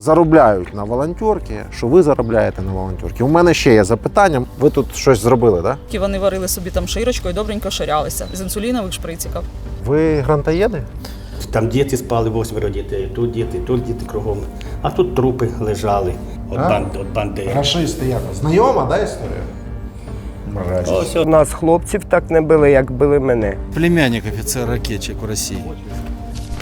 Заробляють на волонтерки, що ви заробляєте на волонтерки. У мене ще є запитання. Ви тут щось зробили, так? І вони варили собі там широчку і добренько ширялися з інсулінових шприциків. Ви грантоєди? Там діти спали, 8 дітей, тут діти кругом. А тут трупи лежали від бандери. Рашисти якось. Знайома, да, історія? Ось У нас хлопців так не били, як били мене. Племянник офицера-ракетчик в России.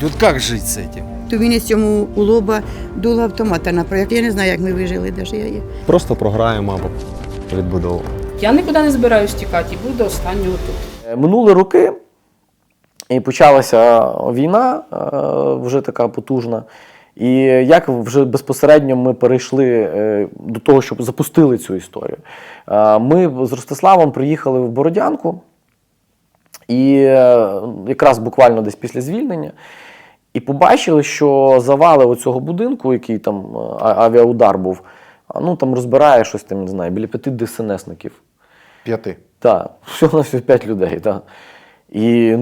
Вот как жить с этим? То він із цьому у лоба дуло автомата на проєкт. Я не знаю, як ми вижили, навіть я є. Просто програємо або відбудову. Я нікуди не збираюсь тікати і буду до останнього тут. Минули роки, і почалася війна, вже така потужна. І як вже безпосередньо ми перейшли до того, щоб запустили цю історію. Ми з Ростиславом приїхали в Бородянку, і якраз буквально десь після звільнення, і побачили, що завали оцього будинку, який там авіаудар був, ну там розбирає щось там, не знаю, біля 5 ДСНСників. 5. Так, всього на всього 5 людей, так. І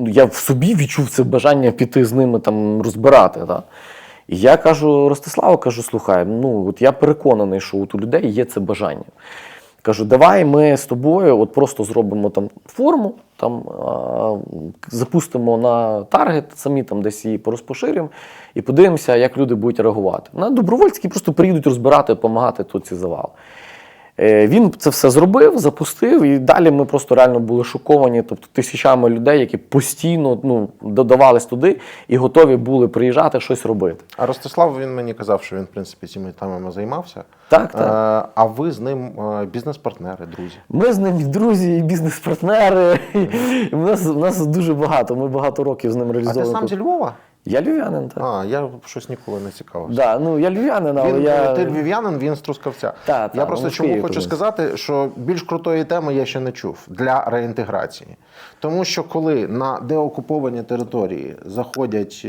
я в собі відчув це бажання піти з ними там розбирати. Так. І я кажу Ростиславу, слухай, от я переконаний, що от у людей є це бажання. Кажу, давай ми з тобою от просто зробимо там форму, там, запустимо на таргет, самі там десь її порозпоширимо і подивимося, як люди будуть реагувати. На добровольці, які просто приїдуть розбирати, допомагати тут ці завали. Він це все зробив, запустив, і далі ми просто реально були шоковані, тобто тисячами людей, які постійно додавались туди і готові були приїжджати, щось робити. А Ростислав, він мені казав, що він, в принципі, цими темами займався. Так, так. А ви з ним бізнес-партнери, друзі? Ми з ним і друзі, і бізнес-партнери. У нас дуже багато, ми багато років з ним А реалізовуємо. ти сам зі Львова? Я львів'янин, так. А, я щось ніколи не цікавився. Да, я львів'янин, але Ти львів'янин, він з Трускавця. Я просто чому хочу сказати, що більш крутої теми я ще не чув для реінтеграції. Тому що коли на деокуповані території заходять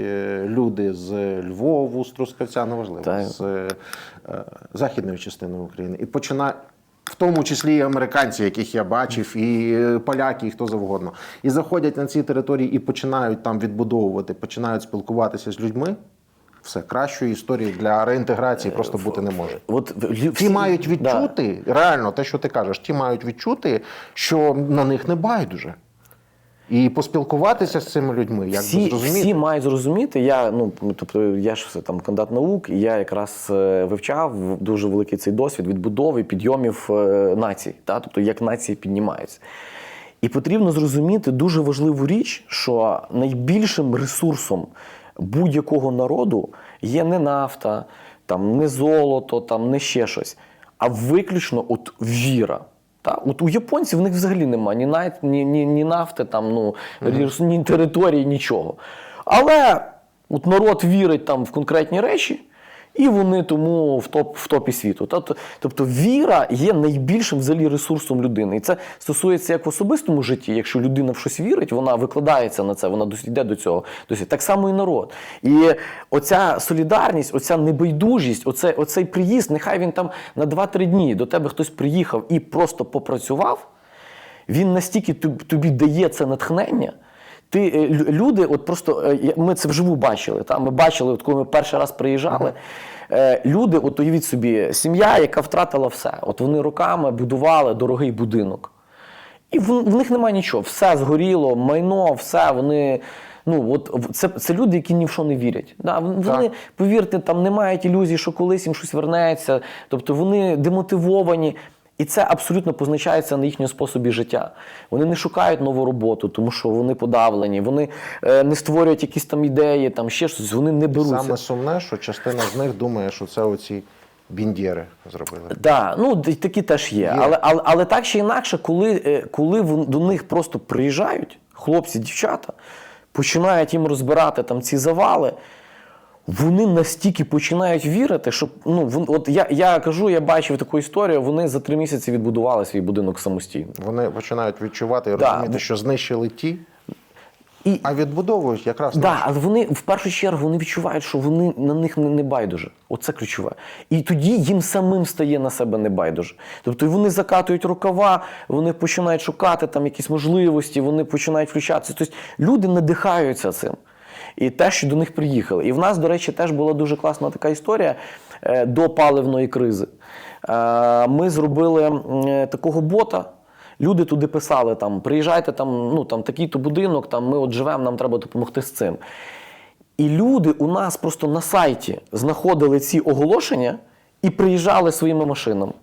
люди з Львову, з Трускавця, неважливо, з західної частини України, і починають, в тому числі і американці, яких я бачив, і поляки, і хто завгодно. І заходять на ці території і починають там відбудовувати, починають спілкуватися з людьми. Все, кращої історії для реінтеграції просто бути не може. Ті мають відчути, реально, те, що ти кажеш, ті мають відчути, що на них не байдуже. І поспілкуватися з цими людьми, як зрозуміти. Всі мають зрозуміти. Я ж там кандидат наук, і я якраз вивчав дуже великий цей досвід відбудови, підйомів націй, тобто як нації піднімаються. І потрібно зрозуміти дуже важливу річ, що найбільшим ресурсом будь-якого народу є не нафта, там, не золото, там, не ще щось, а виключно віра. От у японців в них взагалі немає ні нафти, там, ні території, нічого. Але от народ вірить там в конкретні речі, і вони тому в топі світу. Тобто віра є найбільшим взагалі ресурсом людини. І це стосується як в особистому житті. Якщо людина в щось вірить, вона викладається на це, вона йде до цього. Так само і народ. І оця солідарність, оця небайдужість, оцей приїзд, нехай він там на 2-3 дні до тебе хтось приїхав і просто він настільки тобі дає це натхнення. Люди, ми це вживу бачили. Ми бачили, коли ми перший раз приїжджали, люди, уявіть собі, сім'я, яка втратила все. Вони роками будували дорогий будинок. І в них немає нічого. Все згоріло, майно, все, вони... Це люди, які ні в що не вірять. Вони, повірте, там не мають ілюзій, що колись їм щось вернеться. Тобто вони демотивовані. І це абсолютно позначається на їхньому способі життя. Вони не шукають нову роботу, тому що вони подавлені, вони не створюють якісь там ідеї, там ще щось, вони не беруться. Саме сумне, що частина з них думає, що це оці біндєри зробили. Так, такі теж є. Але так чи інакше, коли до них просто приїжджають хлопці, дівчата, починають їм розбирати там ці завали, вони настільки починають вірити, що, я кажу, я бачив таку історію, вони за 3 місяці відбудували свій будинок самостійно. Вони починають відчувати і розуміти, що знищили ті, а відбудовують якраз. Так, але вони, в першу чергу, вони відчувають, що вони на них не байдуже. Оце ключове. І тоді їм самим стає на себе не байдуже. Тобто вони закатують рукава, вони починають шукати там якісь можливості, вони починають включатися. Тобто люди надихаються цим. і те, що до них приїхали. І в нас, до речі, теж була дуже класна така історія до паливної кризи. Ми зробили такого бота. Люди туди писали, там, приїжджайте, там такий-то будинок, там, ми от живемо, нам треба допомогти з цим. І люди у нас просто на сайті знаходили ці оголошення і приїжджали своїми машинами.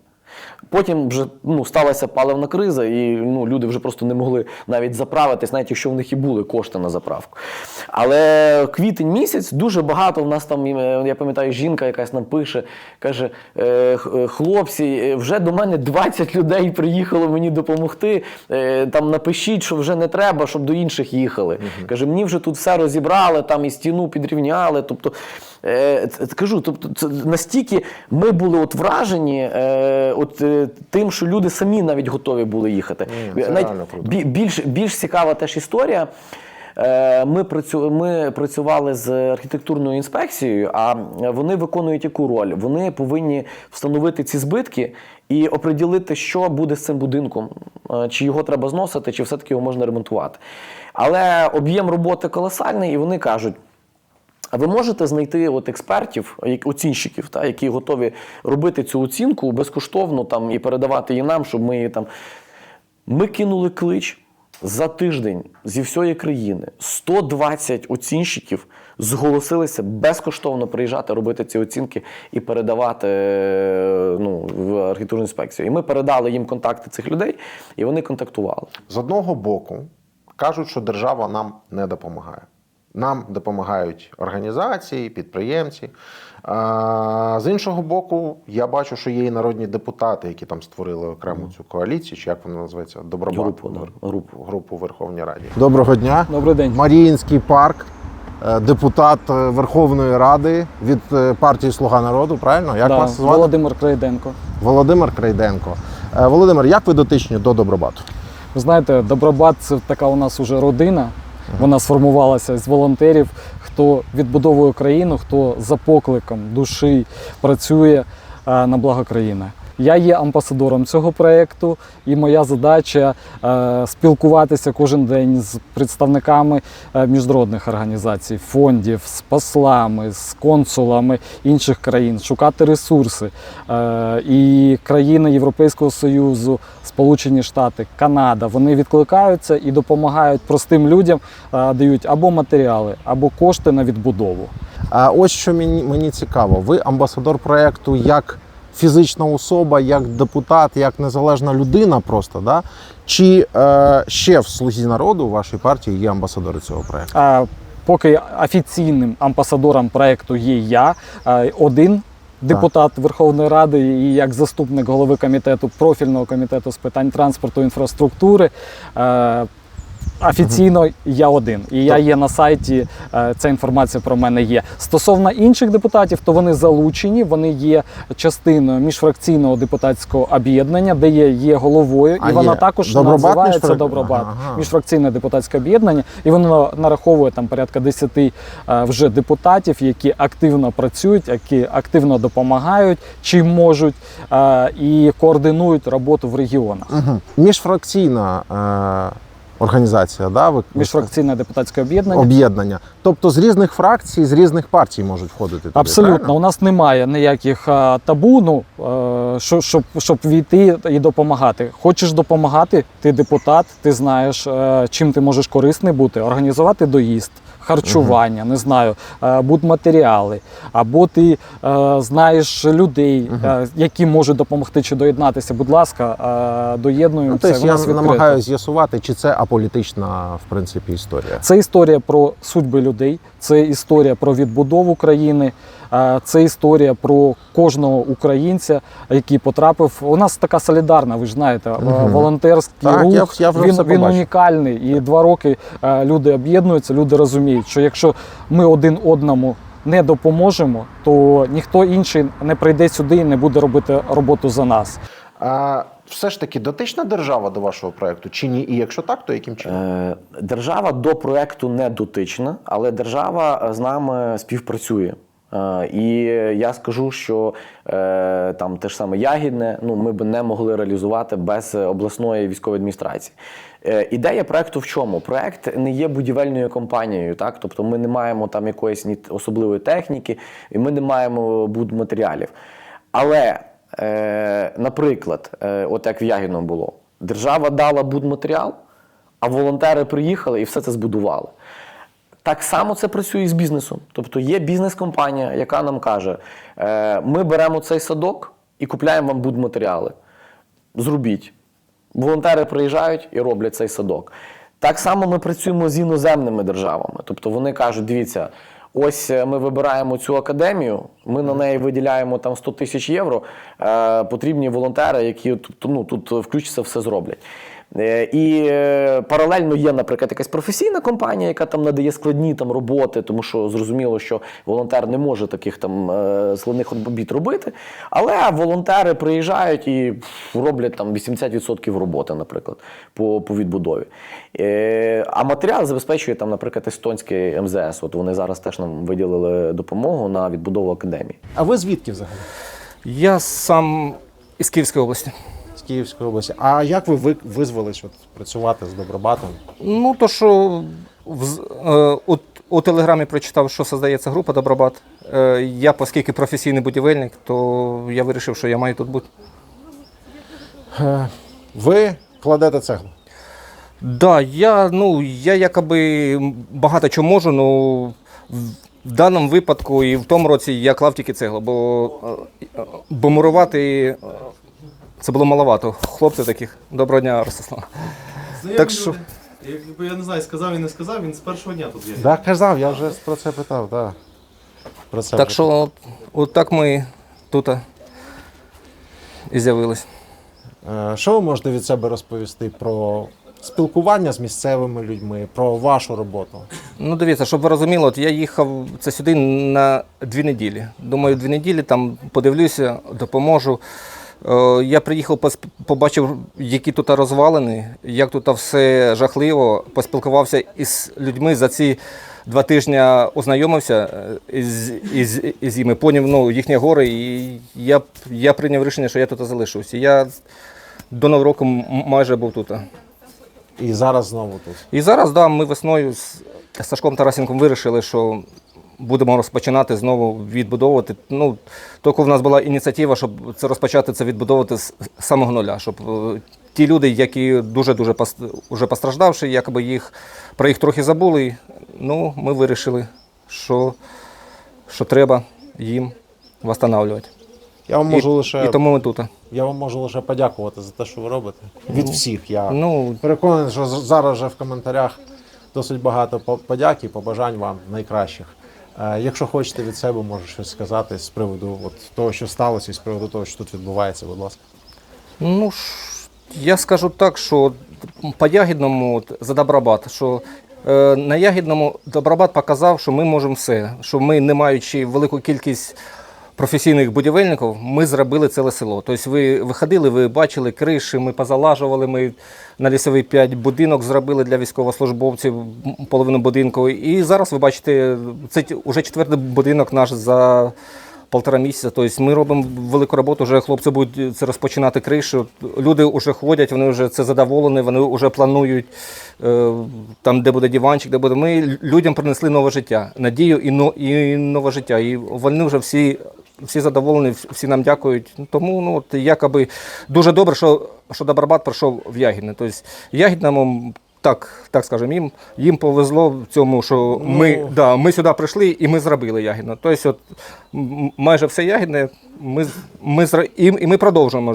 Потім вже сталася паливна криза, і люди вже просто не могли навіть заправитись, навіть якщо в них і були кошти на заправку. Але квітень місяць, дуже багато в нас там, я пам'ятаю, жінка якась нам пише, каже, хлопці, вже до мене 20 людей приїхало мені допомогти, там напишіть, що вже не треба, щоб до інших їхали. Каже, мені вже тут все розібрали, там і стіну підрівняли, тобто, кажу, тобто, настільки ми були от вражені тим, що люди самі навіть готові були їхати. Більш цікава теж історія. Ми працювали з архітектурною інспекцією, а вони виконують яку роль? Вони повинні встановити ці збитки і оприділити, що буде з цим будинком, чи його треба зносити, чи все-таки його можна ремонтувати. Але об'єм роботи колосальний, і вони кажуть, а ви можете знайти експертів, оцінщиків, які готові робити цю оцінку безкоштовно і передавати її нам, щоб ми її там... Ми кинули клич за тиждень зі всієї країни. 120 оцінщиків зголосилися безкоштовно приїжджати, робити ці оцінки і передавати в архітектурну інспекцію. І ми передали їм контакти цих людей, і вони контактували. З одного боку, кажуть, що держава нам не допомагає. Нам допомагають організації, підприємці. З іншого боку, я бачу, що є і народні депутати, які там створили окрему цю коаліцію, чи як вона називається? Добробат. Групу в Верховній Раді. Доброго дня. Добрий день. Маріїнський парк, депутат Верховної Ради від партії «Слуга народу», правильно? Як вас звати? Володимир Крейденко. Володимир Крейденко. Володимир, як ви дотичні до Добробату? Ви знаєте, Добробат – це така у нас уже родина. Вона сформувалася з волонтерів, хто відбудовує країну, хто за покликом душі працює на благо країни. Я є амбасадором цього проєкту, і моя задача спілкуватися кожен день з представниками міжнародних організацій, фондів, з послами, з консулами інших країн, шукати ресурси. І країни Європейського Союзу, Сполучені Штати, Канада, вони відкликаються і допомагають простим людям, дають або матеріали, або кошти на відбудову. Ось що мені цікаво. Ви амбасадор проєкту як фізична особа, як депутат, як незалежна людина просто, да? Чи ще в «Слузі народу» у вашій партії є амбасадори цього проєкту? Поки офіційним амбасадором проєкту є я, один депутат Верховної Ради і як заступник голови комітету, профільного комітету з питань транспорту і інфраструктури. Офіційно я один, і я є на сайті, ця інформація про мене є. Стосовно інших депутатів, то вони залучені, вони є частиною міжфракційного депутатського об'єднання, де я є головою, і вона також називається Добробат. Міжфракційне депутатське об'єднання, і воно нараховує там порядка 10 вже депутатів, які активно працюють, які активно допомагають, чим можуть, і координують роботу в регіонах. Міжфракційна організація, да? Міжфракційне депутатське об'єднання. Об'єднання. Тобто з різних фракцій, з різних партій можуть входити туди, абсолютно. Правильно? У нас немає ніяких табу, щоб війти і допомагати. Хочеш допомагати, ти депутат, ти знаєш, чим ти можеш корисний бути, організувати доїзд, харчування, не знаю, будматеріали, або ти знаєш людей, які можуть допомогти чи доєднатися. Будь ласка, доєднуємося. Тобто я намагаюся з'ясувати, чи це аполітична, в принципі, історія. Це історія про судьби людей, це історія про відбудову країни, це історія про кожного українця, який потрапив. У нас така солідарна, ви ж знаєте, волонтерський рух, він унікальний. І 2 роки люди об'єднуються, люди розуміють, що якщо ми один одному не допоможемо, то ніхто інший не прийде сюди і не буде робити роботу за нас. Все ж таки дотична держава до вашого проєкту чи ні? І якщо так, то яким чином? Держава до проєкту не дотична, але держава з нами співпрацює. І я скажу, що там те ж саме Ягідне, ми б не могли реалізувати без обласної військової адміністрації. Ідея проекту в чому? Проект не є будівельною компанією, так? Тобто ми не маємо там якоїсь особливої техніки, і ми не маємо будматеріалів. Але, наприклад, от як в Ягідному було, держава дала будматеріал, а волонтери приїхали і все це збудували. Так само це працює і з бізнесом. Тобто є бізнес-компанія, яка нам каже, ми беремо цей садок і купляємо вам будматеріали. Зробіть. Волонтери приїжджають і роблять цей садок. Так само ми працюємо з іноземними державами. Тобто вони кажуть, дивіться, ось ми вибираємо цю академію, ми на неї виділяємо там 100 тисяч євро, потрібні волонтери, які тут включаться, все зроблять. І паралельно є, наприклад, якась професійна компанія, яка там надає складні там роботи, тому що зрозуміло, що волонтер не може таких там складних робіт робити, але волонтери приїжджають і роблять там 80% роботи, наприклад, по відбудові. А матеріал забезпечує там, наприклад, естонський МЗС. От вони зараз теж нам виділили допомогу на відбудову академії. А ви звідки взагалі? Я сам із Київської області. З Київської області. А як ви визвались працювати з Добробатом? Ну, то що у Телеграмі прочитав, що создається група Добробат. Я, оскільки професійний будівельник, то я вирішив, що я маю тут бути. Ви кладете цеглу? Да, я якоби багато чого можу, але в даному випадку і в тому році я клав тільки цеглу, бо мурувати це було маловато. Хлопців таких. Доброго дня, Ростислав. Так що... Якби я не знаю, сказав і не сказав, він з першого дня тут є. Так, казав, я вже про це питав, так. Так що от так ми тут і з'явились. Що ви можете від себе розповісти про спілкування з місцевими людьми, про вашу роботу? Ну, дивіться, щоб ви розуміли, от я їхав сюди на 2 неділі. Думаю, 2 неділі там подивлюся, допоможу. Я приїхав, побачив, які тут розвалини, як тут все жахливо, поспілкувався із людьми, за ці 2 тижні ознайомився із ними, поняв їхні гори, і я прийняв рішення, що я тут залишусь. Я до Нового року майже був тут. І зараз знову тут? І зараз, так, ми весною з Сашком Тарасенком вирішили, що будемо розпочинати знову відбудовувати. Тільки в нас була ініціатива, щоб це розпочати це відбудовувати з самого нуля, щоб ті люди, які дуже-дуже вже постраждавши, якби про їх трохи забули, ми вирішили, що треба їм відновлювати. Я вам можу лише... І тому ми тут. Я вам можу лише подякувати за те, що ви робите. Від всіх. Я переконаний, що зараз вже в коментарях досить багато подяк і побажань вам найкращих. Якщо хочете від себе, може щось сказати з приводу того, що сталося, і з приводу того, що тут відбувається, будь ласка. Я скажу так, що по Ягідному за Добробат, що на Ягідному Добробат показав, що ми можемо все, що ми, не маючи велику кількість професійних будівельників, ми зробили ціле село. Тобто ви виходили, ви бачили криші, ми позалажували, ми на Лісовий 5 будинок зробили для військовослужбовців, половину будинку. І зараз ви бачите, це вже 4-й будинок наш за 1,5 місяця. Тобто ми робимо велику роботу, вже хлопці будуть це розпочинати кришу. Люди вже ходять, вони вже це задоволені, вони вже планують, там, де буде диванчик, де буде. Ми людям принесли нове життя, надію і нове життя. І вони вже всі задоволені, всі нам дякують. Тому якоби дуже добре, що Добробат прийшов в Ягідне. Тобто Ягідному, так скажемо, їм повезло в цьому, що ми сюди прийшли і ми зробили Ягідне. Тобто майже все Ягідне, і ми продовжуємо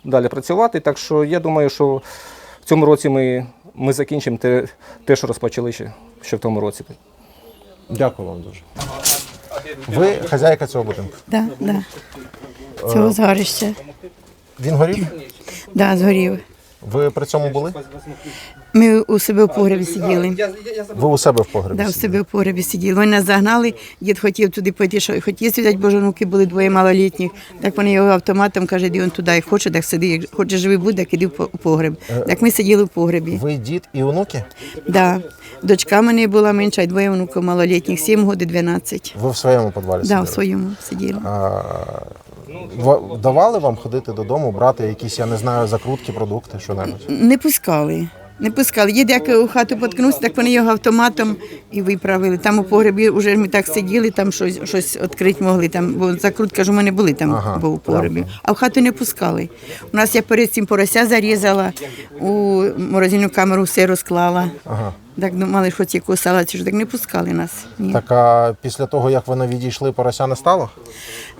далі працювати. Так що я думаю, що в цьому році ми закінчимо те, що розпочали ще в тому році. Дякую вам дуже. Ви хазяйка цього будинку? Так, так. Цього згарища. Він горів? Так, згорів. Ви при цьому були? Ми у себе в погребі сиділи. Ви у себе в погребі? Да, у сиділи? себе в погребі сиділи. Вони нас загнали, дід хотів туди пойти, що хотів сидіти, бо жонуки були двоє малолітніх. Так вони його автоматом, каже, іди он туди, як хоче, так сиди, як хоче живий буде, так іди в погреб. Так ми сиділи в погребі. Ви дід і онуки? Да. Дочка мене була менша, і двоє онуків малолітніх, 7 років, 12. Ви в своєму підвалі Да, сиділи? в своєму сиділи. Давали вам ходити додому, брати якісь, я не знаю, закрутки, продукти, що-небудь? Не пускали. Не пускали. Дід як у хату поткнувся, так вони його автоматом і виправили. Там у погребі вже ми так сиділи, там щось відкрити могли, там, бо закрутка ж у мене були там, бо у погребі. А в хату не пускали. У нас я перед цим порося зарізала, у морозильну камеру все розклала. Ага. Так думали, хоч якусь салат, так не пускали нас. Ні. Так, а після того, як вони відійшли, порося не стало?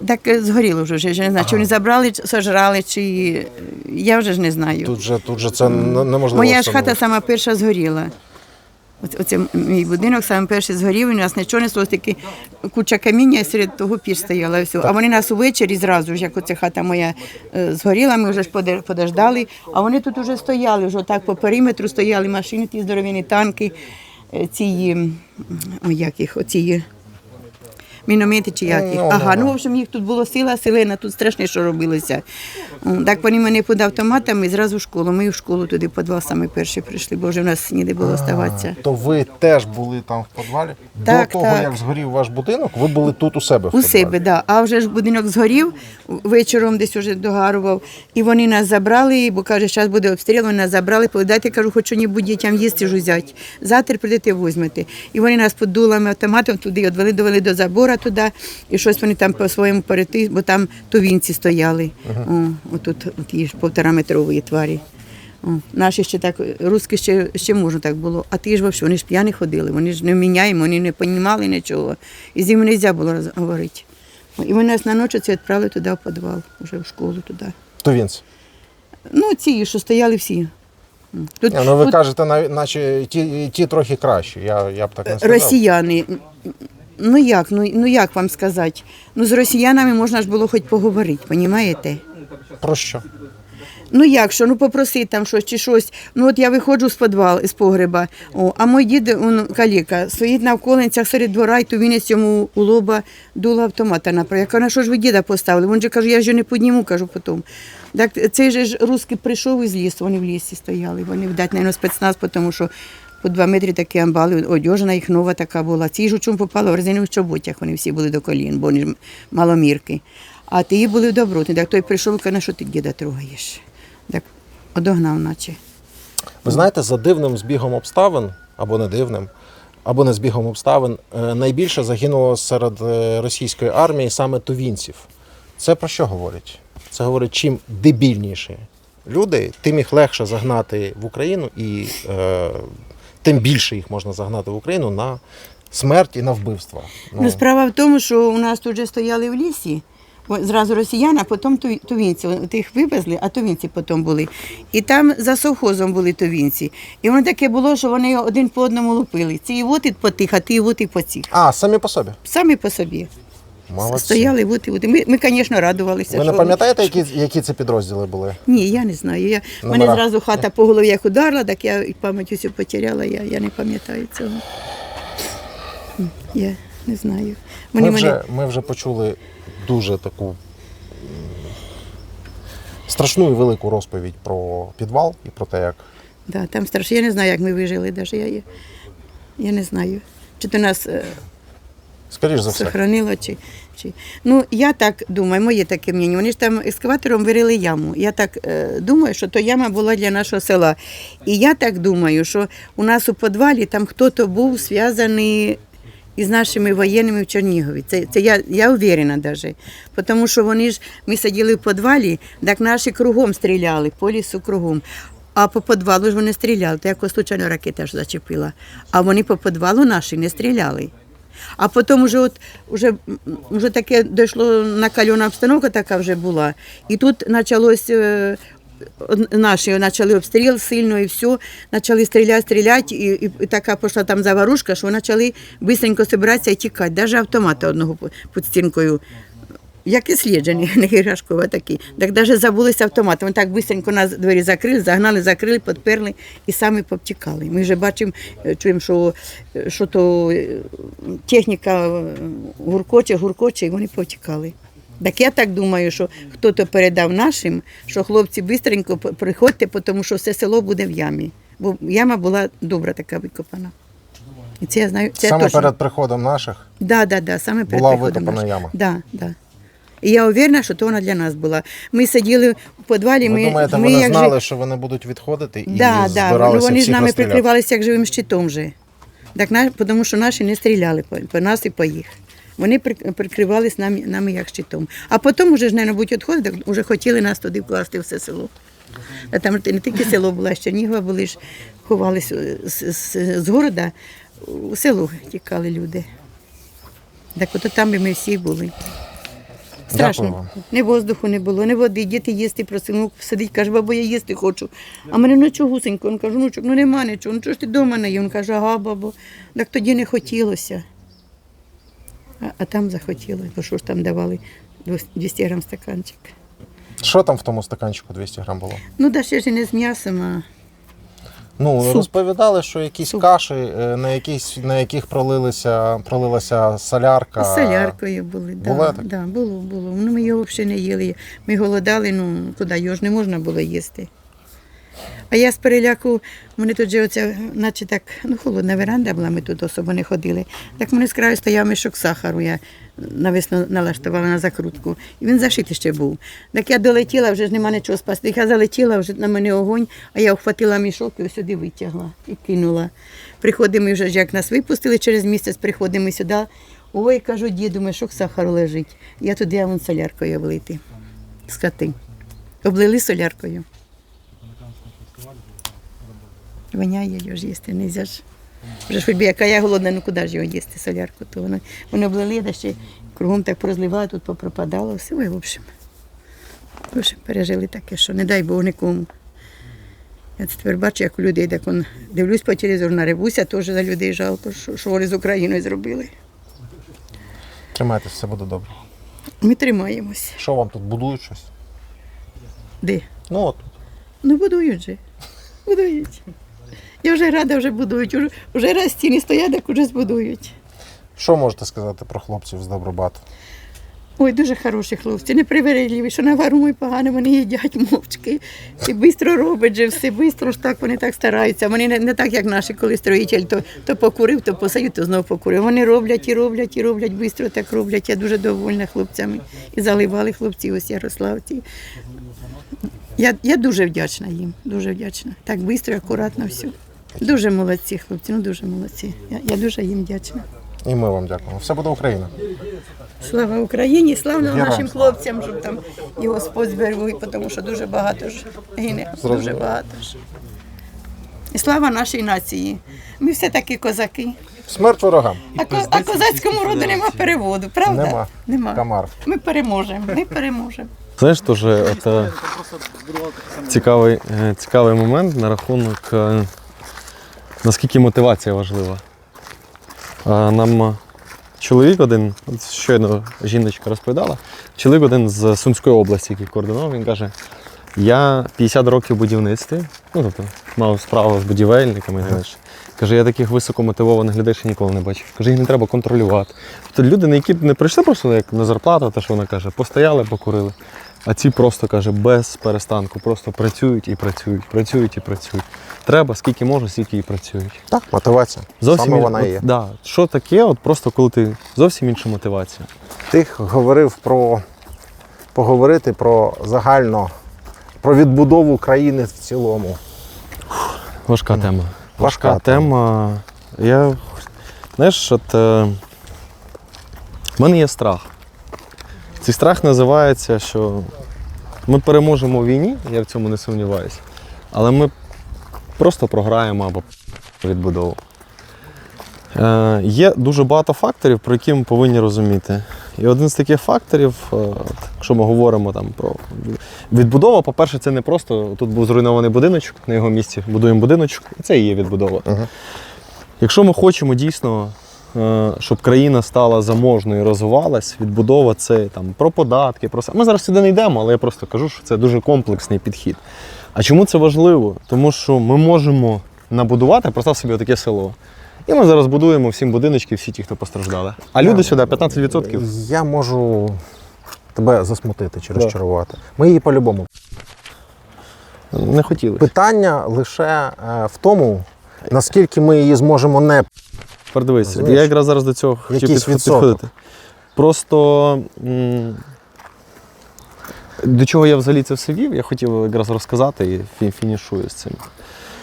Так згоріло вже, я не знаю, чи вони забрали, сожрали, чи я вже ж не знаю. Тут же це неможливо. Моя ж встановити. хата сама перша згоріла. Оце мій будинок саме перший згорів, у нас нічого не сталося, тільки куча каміння, і серед того піч стояла. І все. А вони нас увечері зразу ж, як оця хата моя згоріла, ми вже ж подождали, а вони тут вже стояли, вже так по периметру стояли машини, ті здоровенні танки, оці міномети чи які. В общем, їх тут було селена, тут страшне, що робилося. Так вони мене під автоматами зразу в школу. Ми в школу туди в підвал саме перші прийшли, бо вже в нас ніде було оставатися. То ви теж були там в підвалі? Так, До того, так. як згорів ваш будинок, ви були тут у себе в У підвалі? себе, да. А вже ж будинок згорів, вечором десь уже догарував. І вони нас забрали, бо каже, зараз буде обстріл, вони нас забрали, дайте, кажу, хоч що-небудь дітям їсти ж взяти. Завтра прийдете, візьмете. І вони нас під дулами автоматом туди відвели, довели до забору туди, і щось вони там по-своєму перейти, бо там тувінці стояли. Отут ті ж 1,5-метрові тварі. Наші ще так, русські ще можна так було. А ті ж взагалі, вони ж п'яні ходили, вони ж не міняємо, вони не розуміли нічого. І з ними не можна було говорити. І вони нас на ніч відправили туди в підвал, вже в школу туди. Тувінці? Ну, ці, що стояли всі. Тут, Ви кажете, наче ті трохи кращі, я б так не сказав. Росіяни. Ну як вам сказати? Ну з росіянами можна ж було хоч поговорити, розумієте? Про що? Ну як що, ну попросити там щось чи щось. Ну от я виходжу з підвалу, з погреба, а мій дід, каліка, стоїть на вколенцях серед двора, і тувінець йому у лоба дуло автомата направив. Я кажу, на що ж ви діда поставили? Він же каже, я ж його не підніму, кажу потім. Так цей же ж русський прийшов із лісу, вони в лісі стояли, вони вдать, мабуть, спецназ, тому що по 2 метри такі амбали, одежа їх нова така була. Ці ж у чому попало, в резинових чоботях, вони всі були до колін, бо вони ж маломірки. А ті були добротні. Так той прийшов і каже, на що ти діда трогаєш? Так одогнав наче. Ви знаєте, за дивним збігом обставин, або не дивним, або не збігом обставин, найбільше загинуло серед російської армії саме тувінців. Це про що говорить? Це говорить, чим дебільніші люди, тим їх легше загнати в Україну і тим більше їх можна загнати в Україну на смерть і на вбивство. Ну, справа в тому, що у нас тут вже стояли в лісі, зразу росіяни, а потім тувінці. Тих вивезли, а тувінці потім були. І там за совхозом були тувінці. І воно таке було, що вони один по одному лупили. Ці от і по тих, а ті от і по цих. А, самі по собі? Самі по собі. Молодці. Стояли, от і от. Ми, звісно, радувалися. Ви не пам'ятаєте, які це підрозділи були? Ні, я не знаю. Мене зразу хата по голові як ударила, так я пам'ять усю потеряла, я не пам'ятаю цього. Я не знаю. Ми вже почули дуже таку страшну і велику розповідь про підвал і про те, як... Да, там страшно. Я не знаю, як ми вижили. Я не знаю. Чи то нас Скоріш за все. сохранило, чи... Ну, я так думаю, моє таке мнення. Вони ж там екскаватором вирили яму. Я так думаю, що то яма була для нашого села. І я так думаю, що у нас у підвалі там хтось був зв'язаний із нашими воєнними в Чернігові. Це я уверена навіть. Тому що ми сиділи в підвалі, так наші кругом стріляли, по лісу кругом. А по підвалу ж вони стріляли, то якось случайно ракета ж зачепила. А вони по підвалу наші не стріляли. А потім вже таке дійшло, накалена обстановка така вже була. І тут наші почали обстріл сильно і все, почали стріляти, і така пішла там заварушка, що почали швидко збиратися і тікати. Навіть автомата одного під стінкою як і сліджені, не іграшкові такі. Так навіть забулися автомати. Вони так швидко нас двері закрили, загнали, закрили, підперли і самі повтікали. Ми вже бачимо, чуємо, що то техніка гуркоче, і вони повтікали. Так я так думаю, що хтось передав нашим, що хлопці швидко приходьте, тому що все село буде в ямі. Бо яма була добра така викопана. І це я знаю, це саме точно. перед приходом наших Да, саме перед була приходом викопана наших. яма. Да. І я уверена, що то вона для нас була. Ми сиділи в підвалі, Ви думаєте, ми вони як знали, що вони будуть відходити і Да, збиралися вони з всіх нами розстріляти? прикривалися як живим щитом вже. Так, тому що наші не стріляли по нас і по їх. Вони прикривалися нами як щитом. А потім вже ж, мабуть, відходили, так вже хотіли нас туди вкласти все село. А там не тільки село було, а Чернігова були ж, ховалися з города, у село тікали люди. Так от там і ми всі були. Страшно. Дякую вам. Ні воздуху не було, ні води, діти їсти просили. Ну, сидить, каже, бабо, я їсти хочу. А мене нічого гусенько. Він каже, внучок, ну нема нічого, ну чого ж ти вдома не є? Він каже, ага, бабо. Так тоді не хотілося. А там захотілося, бо що ж там давали 200 грам стаканчик. Що там в тому стаканчику 200 грам було? Ну, да ще ж і не з м'ясом, а Ну, суп. розповідали, що якісь каші, на яких пролилася солярка. з соляркою були. Було так? Да, було. Ну, ми його взагалі не їли. Ми голодали, ну, куди, його ж не можна було їсти. А я з переляку, мене тут же оця, наче так, ну, холодна веранда була, ми тут особо не ходили. Так мене з краю стояв мішок сахару, я навесно налаштувала на закрутку. І він зашитий ще був. Так я долетіла, вже ж нема нічого спасти. Я залетіла, вже на мене огонь, а я вхватила мішок і ось сюди витягла і кинула. Приходимо вже, як нас випустили, через місяць приходимо сюди. Ой, кажу, діду, мішок сахару лежить. Я туди, а вон соляркою облити. Скоти. Облили соляркою. Воняє його ж їсти, не можна ж. Вже ж хоч би, яка я голодна, ну куди ж його їсти, солярку, то вони облили, да ще кругом так порозливали, тут попропадало, все, в общем, пережили таке, що не дай Бог нікому. Я це тепер бачу, як у людей, так дивлюсь по телевізору, наревуся, теж за людей жалко, що вони з Україною зробили. Тримайтесь, все буде добре. Ми тримаємось. Що вам тут будують щось? Де? Ну от. Ну будують же, будують. Я вже рада, вже будують, вже раз стіни стоять, так вже збудують. Що можете сказати про хлопців з Добробату? Ой, дуже хороші хлопці, непривередливі, що на вару погано, вони їдять мовчки. І швидко роблять же все, швидко ж так, вони так стараються. Вони не так, як наші, коли строїтель, то покурив, то посадив, то знову покурив. Вони роблять, швидко так роблять. Я дуже довольна хлопцями. І заливали хлопці ось Ярославці. Я дуже вдячна їм, дуже вдячна. Так швидко, акуратно все. Дуже молодці хлопці, ну дуже молодці. Я дуже їм вдячна. І ми вам дякуємо. Все буде Україна. Слава Україні, слава Героям нашим слава. хлопцям, щоб там і Господь зберіг, тому що дуже багато ж гине, дуже багато ж. І слава нашій нації. Ми все таки козаки. Смерть ворогам. А козацькому роду нема переводу, правда? Нема. Камар. Ми переможемо, ми переможемо. Знаєш, теж це цікавий момент на рахунок, наскільки мотивація важлива. Нам чоловік один, от щойно жіночка розповідала, чоловік один з Сумської області, який координував, він каже, я 50 років в будівництві, ну тобто мав справу з будівельниками, знаєш. Каже, я таких високомотивованих людей ще ніколи не бачив. Каже, їх не треба контролювати. Тобто люди, які не прийшли просто як на зарплату, те, що вона каже, постояли, покурили. А ці просто, каже, без перестанку, просто працюють і працюють, працюють і працюють. Треба, скільки можуть, стільки і працюють. Так, мотивація. Саме вона і є. Да, що таке, от просто коли ти зовсім інша мотивація. Ти говорив поговорити про загально, про відбудову країни в цілому. Важка тема. Важка тема. Знаєш, в мене є страх. Цей страх називається, що ми переможемо в війні, я в цьому не сумніваюся, але ми просто програємо або відбудову. Є дуже багато факторів, про які ми повинні розуміти. І один з таких факторів, якщо ми говоримо там про відбудову, по-перше, це не просто тут був зруйнований будиночок, на його місці будуємо будиночок, і це і є відбудова. Якщо ми хочемо дійсно щоб країна стала заможною і розвивалась, відбудова це там, про податки, про все. Ми зараз сюди не йдемо, але я просто кажу, що це дуже комплексний підхід. А чому це важливо? Тому що ми можемо набудувати, представ собі, таке село. І ми зараз будуємо всім будиночки, всі ті, хто постраждали. А люди сюди 15%. Я можу тебе засмутити чи розчарувати. Ми її по-любому. Не хотіли. Питання лише в тому, наскільки ми її зможемо не... Тепер дивись, я якраз зараз до цього хотів підходити. Просто до чого я взагалі це все вів, я хотів якраз розказати і фінішую з цим.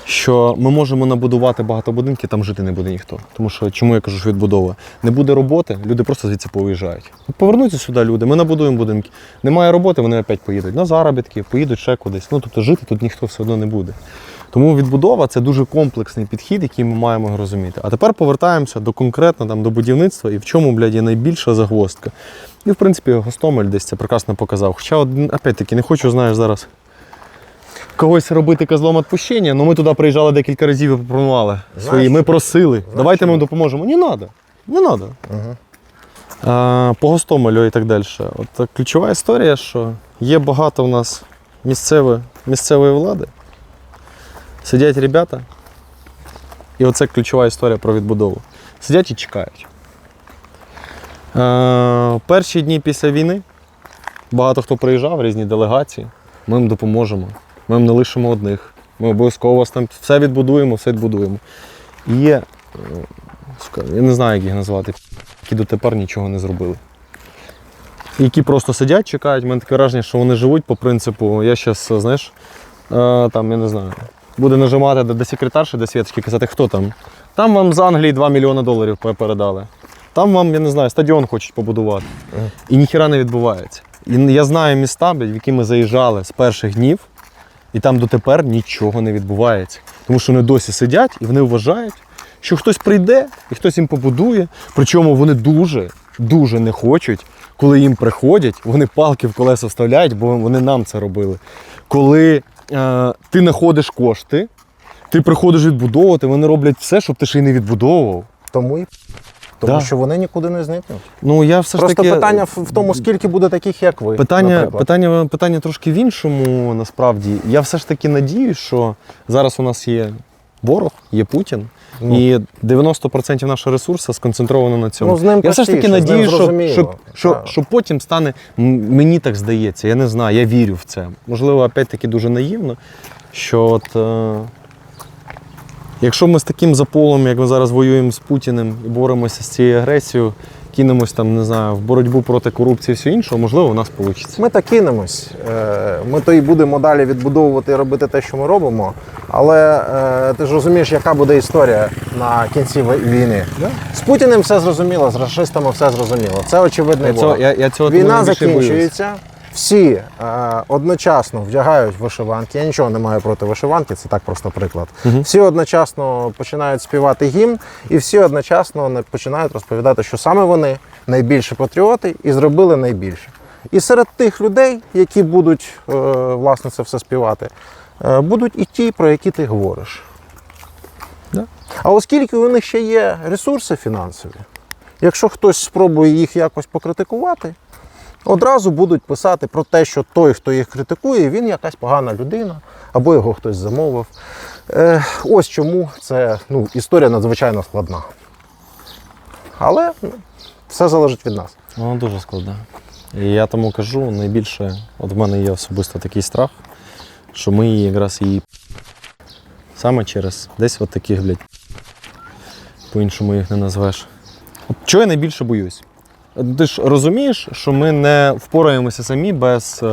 Що ми можемо набудувати багато будинків, там жити не буде ніхто. Тому що, чому я кажу, що відбудова? Не буде роботи, люди просто звідси повиїжджають. Повернуться сюди люди, ми набудуємо будинки. Немає роботи, вони опять поїдуть на заробітки, поїдуть ще кудись. Ну, тобто жити тут ніхто все одно не буде. Тому відбудова – це дуже комплексний підхід, який ми маємо розуміти. А тепер повертаємося до конкретно до будівництва і в чому, блядь, є найбільша загвоздка. І, в принципі, Гостомель десь це прекрасно показав. Хоча, опять-таки, не хочу, знаєш, зараз когось робити козлом відпущення, але ми туди приїжджали декілька разів і пропонували свої. Ми просили, давайте ми допоможемо. Не треба, не треба. По Гостомелю і так далі. От ключова історія, що є багато у нас місцевої влади, сидять ребята, і оце ключова історія про відбудову. Сидять і чекають. Перші дні після війни багато хто приїжджав, різні делегації, ми їм допоможемо. Ми їм не лишимо одних. Ми обов'язково вас там все відбудуємо, все відбудуємо. І є, я не знаю, як їх назвати, які дотепер нічого не зробили. Які просто сидять, чекають. У мене таке враження, що вони живуть по принципу, я зараз, знаєш, там, я не знаю, буде нажимати до секретарші, до Світочки, казати, хто там. Там вам з Англії $2 мільйони передали. Там вам, я не знаю, стадіон хочуть побудувати. І ніхіра не відбувається. І я знаю міста, в які ми заїжджали з перших днів, і там дотепер нічого не відбувається. Тому що вони досі сидять і вони вважають, що хтось прийде і хтось їм побудує. Причому вони дуже не хочуть, коли їм приходять, вони палки в колеса вставляють, бо вони нам це робили. Коли ти знаходиш кошти, ти приходиш відбудовувати, вони роблять все, щоб ти ще й не відбудовував. Тому що вони нікуди не зникнуть. Ну, я все Просто ж таки... питання в тому, скільки буде таких, як ви, Питання трошки в іншому, насправді. Я все ж таки надіюсь, що зараз у нас є ворог, є Путін, і 90% нашого ресурсу сконцентровано на цьому. Ну, з ним я все ж таки надіюсь, що потім стане, мені так здається, я не знаю, я вірю в це. Можливо, опять-таки дуже наївно, що от... Якщо ми з таким запалом, як ми зараз воюємо з Путіним і боремося з цією агресією, кинемось там, не знаю, в боротьбу проти корупції і всього іншого, можливо, у нас вийде. Ми так кинемось. Ми то і будемо далі відбудовувати і робити те, що ми робимо. Але ти ж розумієш, яка буде історія на кінці війни. З Путіним все зрозуміло, з рашистами все зрозуміло. Це очевидний ворог. Війна закінчується. Всі одночасно вдягають вишиванки. Я нічого не маю проти вишиванки, це так просто приклад. Всі одночасно починають співати гімн, і всі одночасно починають розповідати, що саме вони найбільші патріоти і зробили найбільше. І серед тих людей, які будуть власне це все співати, будуть і ті, про які ти говориш. Да. А оскільки у них ще є ресурси фінансові, якщо хтось спробує їх якось покритикувати, одразу будуть писати про те, що той, хто їх критикує, він якась погана людина, або його хтось замовив. Ось чому це історія надзвичайно складна. Але все залежить від нас. Вона дуже складна. І я тому кажу, найбільше, от в мене є особисто такий страх, що ми якраз її саме через десь от таких, блядь, по-іншому їх не назвеш. От чого я найбільше боюсь? Ти ж розумієш, що ми не впораємося самі без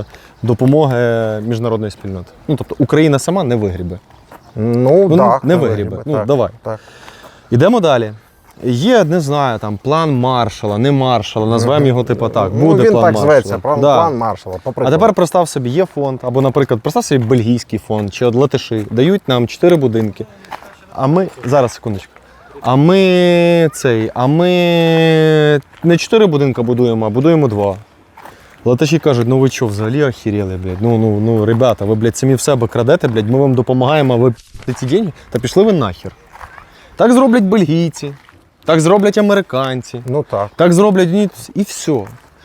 допомоги міжнародної спільноти. Ну, тобто Україна сама не вигрібе. Так, не вигрібе. Ну, давай. Так. Ідемо далі. Є, не знаю, там план Маршалла, не Маршалла, назвемо його типу так. Буде він план так Маршалла. зветься, план Маршалла. А тепер представ собі, є фонд, або, наприклад, представ собі бельгійський фонд, чи от Латиші, дають нам 4 будинки. А ми, зараз, секундочку. А ми не 4 будинки будуємо, а будуємо 2. Латиші кажуть, ну ви що, взагалі охерели, блядь? Ну, ребята, ви, блядь, самі в себе крадете, блядь, ми вам допомагаємо, а ви ці деньги? Та пішли ви нахер. Так зроблять бельгійці, так зроблять американці, Ну так. так зроблять і все.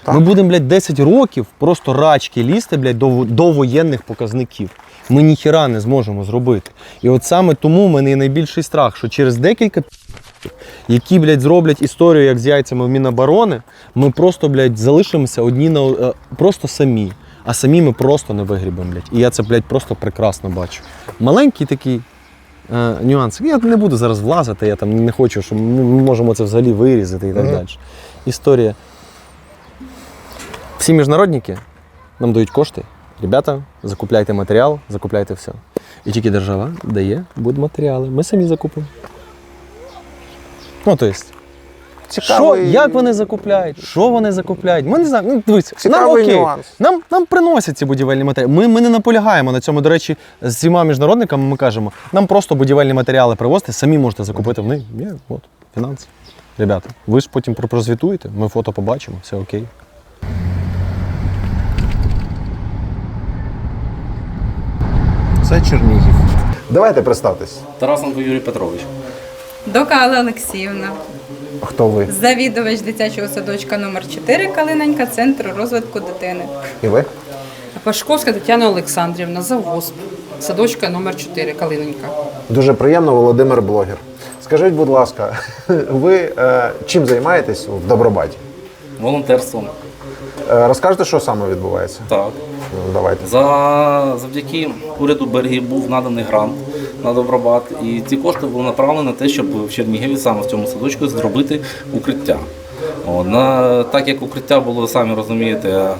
Ми будемо, блядь, 10 років просто рачки лізти, блядь, до воєнних показників. Ми ніхіра не зможемо зробити. І от саме тому в мене є найбільший страх, що через декілька які, блядь, зроблять історію, як з яйцями в Міноборони, ми просто, блядь, залишимося просто самі. А самі ми просто не вигрібемо, блядь. І я це, блядь, просто прекрасно бачу. Маленький такий нюанс. Я не буду зараз влазити, я там не хочу, що ми можемо це взагалі вирізати і так далі. Історія. Всі міжнародники нам дають кошти. Ребята, закупляйте матеріал, закупляйте все. І тільки держава дає будматеріали. Ми самі закупимо. Ну, то есть, як вони закупляють, що вони закупляють. Ми не знаємо, ну, дивіться, нам окей, нам приносять ці будівельні матеріали. Ми не наполягаємо на цьому. До речі, з всіма міжнародниками ми кажемо, нам просто будівельні матеріали привозити, самі можете закупити в них. Є, от, фінанси. Ребята, ви ж потім прозвітуєте, ми фото побачимо, все окей. Це Чернігів. Давайте представтесь. Тарасенко Юрій Петрович. Докала Олексіївна. Хто ви? Завідувач дитячого садочка номер 4 Калиненька, Центру розвитку дитини. І ви? Пашковська Тетяна Олександрівна, завгосп, садочка номер 4 Калиненька. Дуже приємно, Володимир блогер. Скажіть, будь ласка, ви чим займаєтесь в Добробаті? Волонтерством. Розкажете, що саме відбувається? Так. Ну, давайте. Завдяки уряду Бельгії був наданий грант на Добробат. І ці кошти були направлені на те, щоб в Чернігові саме в цьому садочку зробити укриття. Так як укриття було, самі розумієте,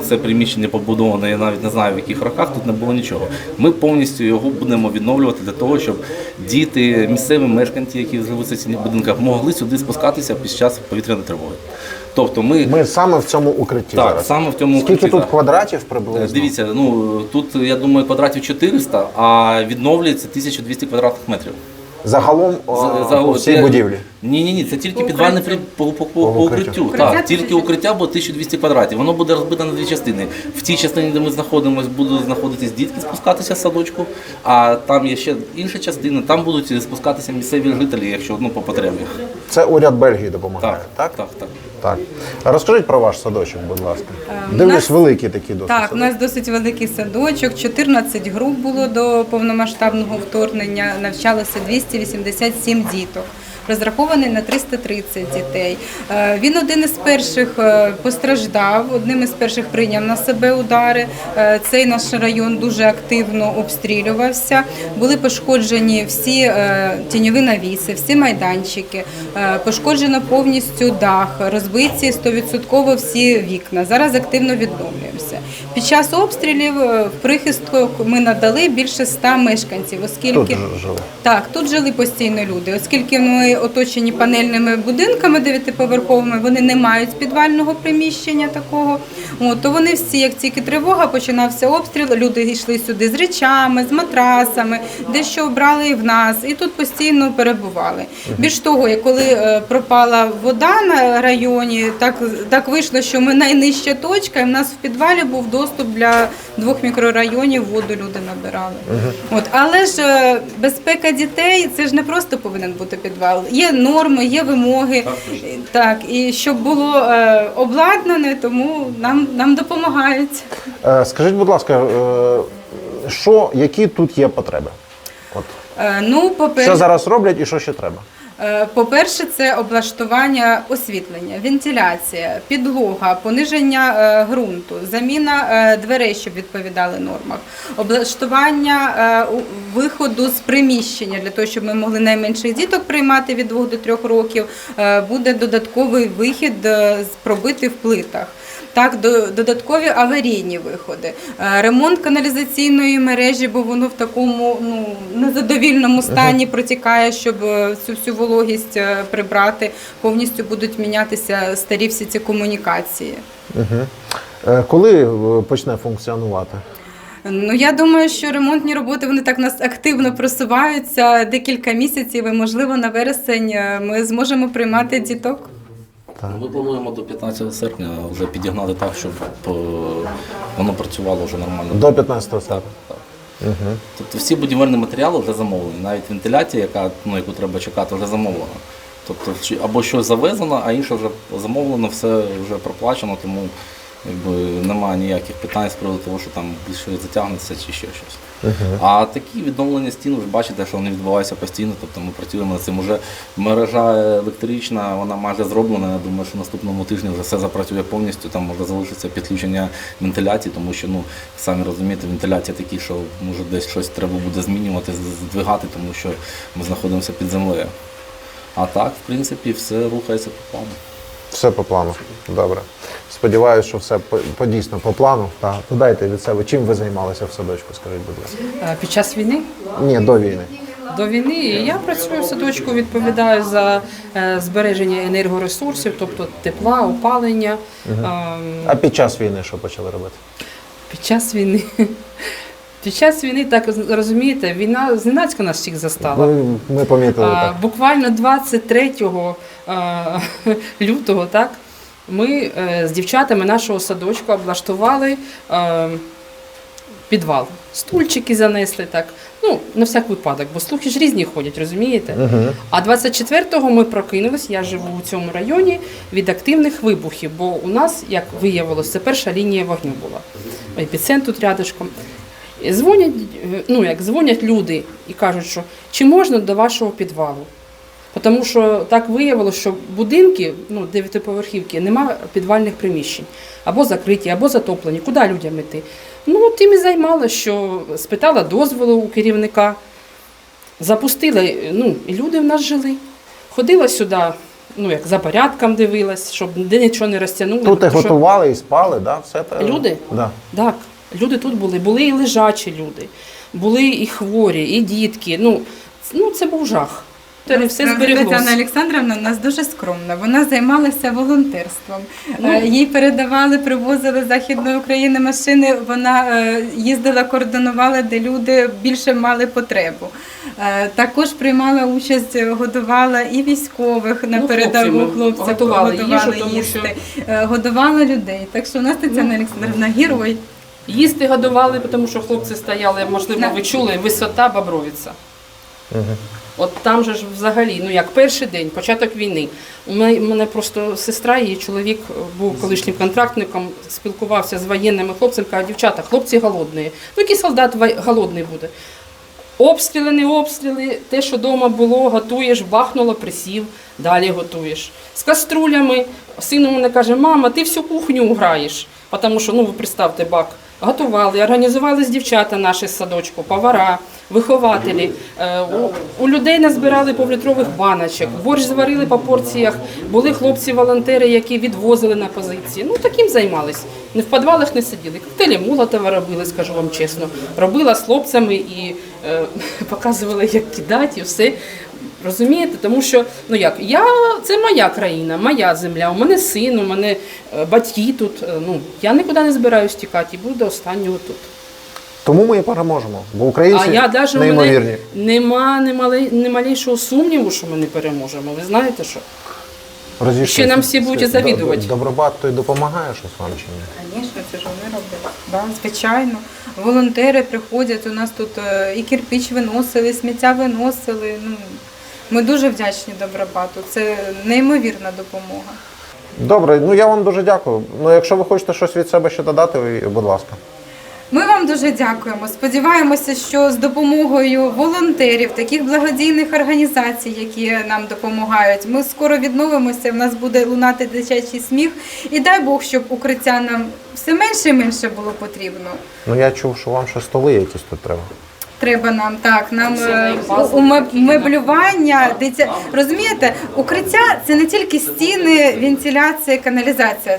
це приміщення побудоване, я навіть не знаю в яких роках, тут не було нічого. Ми повністю його будемо відновлювати для того, щоб діти, місцеві мешканці, які живуть в цих будинках, могли сюди спускатися під час повітряної тривоги. Тобто ми саме в цьому укритті зараз? Так, саме в цьому укритті. Скільки тут квадратів приблизно? Дивіться, тут, я думаю, квадратів 400, а відновлюється 1200 квадратних метрів. Загалом по всій будівлі? Ні, це тільки підвальне по укриттю. Так, тільки укриття буде 1200 квадратів. Воно буде розбите на дві частини. В тій частині, де ми знаходимося, будуть знаходитись дітки спускатися з садочку, а там є ще інша частина, там будуть спускатися місцеві жителі, якщо по потребі. Це уряд Бельгії допомагає, так? Так. Розкажіть про ваш садочок, будь ласка. Дивлюсь, великий такий досить. Так, у нас досить великий садочок, 14 груп було до повномасштабного вторгнення, навчалося 287 діток. Розрахований на 330 дітей. Він один із перших постраждав, одним із перших прийняв на себе удари. Цей наш район дуже активно обстрілювався. Були пошкоджені всі тіньові навіси, всі майданчики, пошкоджено повністю дах, розбиті 100% всі вікна. Зараз активно відновлюємося. Під час обстрілів в прихисток ми надали більше 100 мешканців, оскільки тут жили? Так, тут жили постійно люди, оскільки ми оточені панельними будинками 9-поверховими, вони не мають підвального приміщення такого. То вони всі, як тільки тривога, починався обстріл, люди йшли сюди з речами, з матрасами, дещо брали і в нас, і тут постійно перебували. Більш того, коли пропала вода на районі, так вийшло, що ми найнижча точка, і в нас в підвалі був доступ для 2 мікрорайонів, воду люди набирали. Але ж безпека дітей, це ж не просто повинен бути підвал. Є норми, є вимоги, так, і щоб було обладнане, тому нам допомагають. Скажіть, будь ласка, які тут є потреби? Що зараз роблять і що ще треба? По-перше, це облаштування освітлення, вентиляція, підлога, пониження ґрунту, заміна дверей, щоб відповідали нормах, облаштування виходу з приміщення, для того, щоб ми могли найменших діток приймати від 2 до 3 років, буде додатковий вихід пробитий в плитах. Так, додаткові аварійні виходи, ремонт каналізаційної мережі, бо воно в такому незадовільному стані протікає, щоб цю всю вологість прибрати, повністю будуть мінятися старі всі ці комунікації. Коли почне функціонувати? Я думаю, що ремонтні роботи, вони так у нас активно просуваються, декілька місяців, і, можливо, на вересень ми зможемо приймати діток. Ми плануємо до 15 серпня вже підігнати так, щоб воно працювало вже нормально. До 15 серпня? Так. Тобто всі будівельні матеріали вже замовлені, навіть вентиляція, яку треба чекати, вже замовлена. Тобто або щось завезено, а інше вже замовлено, все вже проплачено, тому немає ніяких питань з приводу того, що там більше затягнеться чи ще щось. А такі відновлення стін, ви ж бачите, що вони відбуваються постійно, тобто ми працюємо над цим. Уже мережа електрична, вона майже зроблена, я думаю, що наступному тижні вже все запрацює повністю, там може залишитися підключення вентиляції, тому що, самі розумієте, вентиляція такі, що може десь щось треба буде змінювати, здвигати, тому що ми знаходимося під землею. А так, в принципі, все рухається по плану. Все по плану. Добре. Сподіваюся, що все дійсно по плану. Додайте від себе, чим ви займалися в садочку, скажіть, будь ласка. Під час війни? Ні, до війни. До війни я працюю в садочку, відповідаю за збереження енергоресурсів, тобто тепла, опалення. А під час війни що почали робити? Під час війни? Під час війни, так розумієте, війна зненацька нас всіх застала. Ми помітили так. Буквально 23 лютого, так, ми з дівчатами нашого садочку облаштували підвал. Стульчики занесли, так, на всяк випадок, бо слухи ж різні ходять, розумієте? А 24-го ми прокинулись, я живу у цьому районі, від вибухів, бо у нас, як виявилось, це перша лінія вогню була. Епіцентр тут рядышком. Дзвонять люди і кажуть, що чи можна до вашого підвалу? Тому що так виявилося, що будинки, 9-поверхівки, немає підвальних приміщень. Або закриті, або затоплені. Куди людям йти? Тим і займалася, що спитала дозволу у керівника, запустила, і люди в нас жили. Ходила сюди, за порядком дивилась, щоб де нічого не розтягнули. Тут і готували, і спали, да? Все те... Люди? Да. Так. Люди тут були і лежачі люди, були і хворі, і дітки. Це був жах. Все збереглося. Тетяна Олександровна у нас дуже скромна. Вона займалася волонтерством. Їй передавали, привозили з Західної України машини. Вона їздила, координувала, де люди більше мали потребу. Також приймала участь, годувала і військових на передову, хлопців готували їжу, їсти, годувала людей. Так що у нас Тетяна Олександровна герой. Їсти годували, тому що хлопці стояли, можливо, ви чули, висота Бобровиця. От там же ж взагалі, як перший день, початок війни. У мене просто сестра, її чоловік був колишнім контрактником, спілкувався з воєнними хлопцями, каже, дівчата, хлопці голодні. Який солдат голодний буде? Обстріли, не обстріли, те, що вдома було, готуєш, бахнуло, присів, далі готуєш. З каструлями, син у мене каже, мама, ти всю кухню граєш, тому що, ви представте, бак. Готували, організували з дівчата наші з садочку, повара, вихователі. У людей назбирали півлітрових баночок, борщ зварили по порціях. Були хлопці-волонтери, які відвозили на позиції. Таким займались. Не в підвалах не сиділи. Коктейлі Молотова робили, скажу вам чесно. Робила з хлопцями і показували, як кидати і все. Розумієте? Тому що, це моя країна, моя земля, у мене син, у мене батьки тут. Я нікуди не збираюсь тікати і буду до останнього тут. Тому ми і переможемо, бо українці неймовірні. Нема ні малейшого сумніву, що ми не переможемо. Ви знаєте що? Ще нам всі будуть завідувати. Добробат той допомагає щось вам чи ні? Звісно, це ж вони роблять. Да, звичайно. Волонтери приходять, у нас тут і кирпич виносили, і сміття виносили. Ми дуже вдячні Добробату. Це неймовірна допомога. Добре, я вам дуже дякую. Якщо ви хочете щось від себе ще додати, будь ласка. Ми вам дуже дякуємо. Сподіваємося, що з допомогою волонтерів, таких благодійних організацій, які нам допомагають, ми скоро відновимося, в нас буде лунати дитячий сміх. І дай Бог, щоб укриття нам все менше і менше було потрібно. Я чув, що вам ще столи якісь тут треба. Треба нам, так, нам меблювання, розумієте, укриття – це не тільки стіни, вентиляція, каналізація.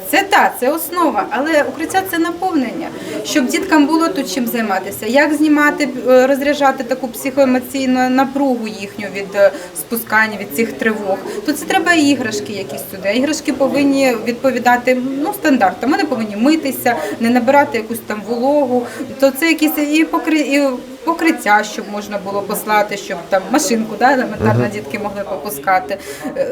Це основа, але укриття – це наповнення, щоб діткам було тут чим займатися. Як знімати, розряджати таку психоемоційну напругу їхню від спускання, від цих тривог. То це треба і іграшки якісь сюди. Іграшки повинні відповідати стандартам. Вони повинні митися, не набирати якусь там вологу. То це якісь і покриття, щоб можна було послати, щоб там машинку елементарно дітки могли попускати,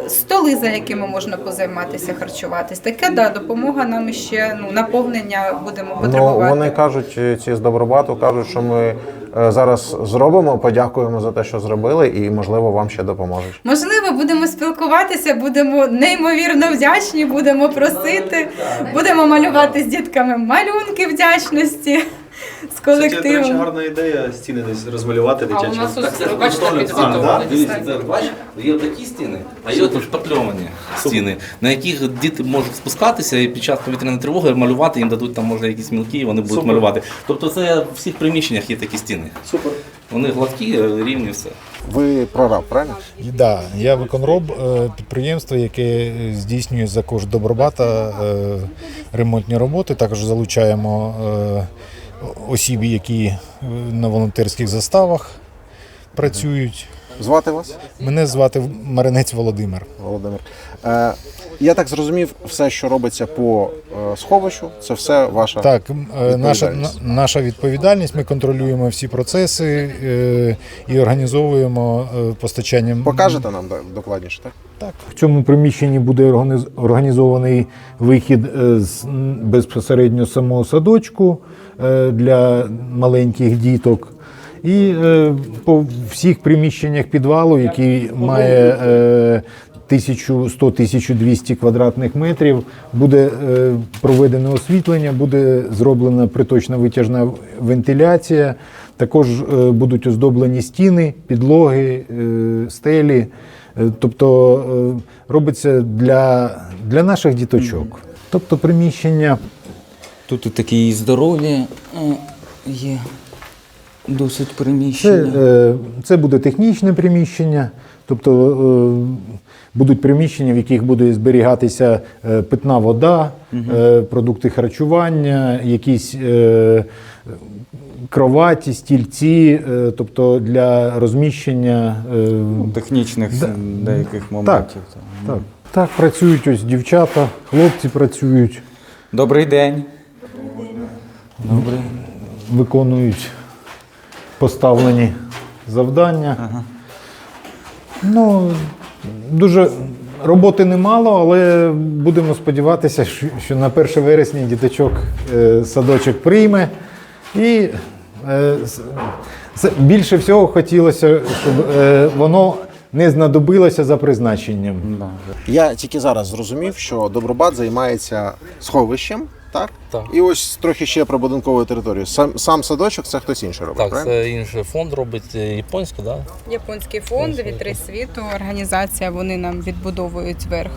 столи, за якими можна позайматися, харчуватись. Таке, допомога нам ще, наповнення будемо потребувати. Вони кажуть, ці з Добробату кажуть, що ми зараз зробимо, подякуємо за те, що зробили, і, можливо, вам ще допоможуть. Можливо, будемо спілкуватися, будемо неймовірно вдячні, будемо просити, будемо малювати з дітками малюнки вдячності з колективом. Це, гарна ідея, стіни десь розмалювати дитячі. А у нас ось, бачите, підготовлені. Дивіться, бачиш, є такі стіни, а є тут шпакльовані стіни, на яких діти можуть спускатися і під час повітряної тривоги малювати, їм дадуть там, може, якісь мілкі, і вони будуть малювати. Тобто це в всіх приміщеннях є такі стіни. Супер. Вони гладкі, рівні, все. Ви прораб, правильно? Так, я виконроб підприємства, яке здійснює за кошт Добробата ремонтні роботи. Також залучаємо осіб, які на волонтерських заставах працюють. Звати вас? Мене звати Маринець Володимир. Володимир. Я так зрозумів, все, що робиться по сховищу, це все ваша відповідальність? Наша відповідальність. Ми контролюємо всі процеси і організовуємо постачання. Покажете нам докладніше, так? Так. В цьому приміщенні буде організований вихід безпосередньо з самого садочку для маленьких діток. І по всіх приміщеннях підвалу, який має 1100-1200 квадратних метрів, буде проведено освітлення, буде зроблена приточна витяжна вентиляція, також будуть оздоблені стіни, підлоги, стелі. Тобто робиться для наших діточок. Тобто приміщення. Тут такі здорові є досить приміщення. Це буде технічне приміщення, тобто будуть приміщення, в яких буде зберігатися питна вода, продукти харчування, якісь кроваті, стільці, тобто для розміщення технічних деяких моментів. Так, працюють ось дівчата, хлопці працюють. Добрий день. Виконують поставлені завдання. Ну, дуже роботи немало, але будемо сподіватися, що на 1 вересня діточок садочок прийме. І більше всього хотілося, щоб воно не знадобилося за призначенням. Я тільки зараз зрозумів, що Добробат займається сховищем, так? Так. І ось трохи ще про будинкову територію. Сам садочок це хтось інший робить, правильно? Так, це інший фонд робить, японський, так? Японський фонд, Вітри світу, організація, вони нам відбудовують верх.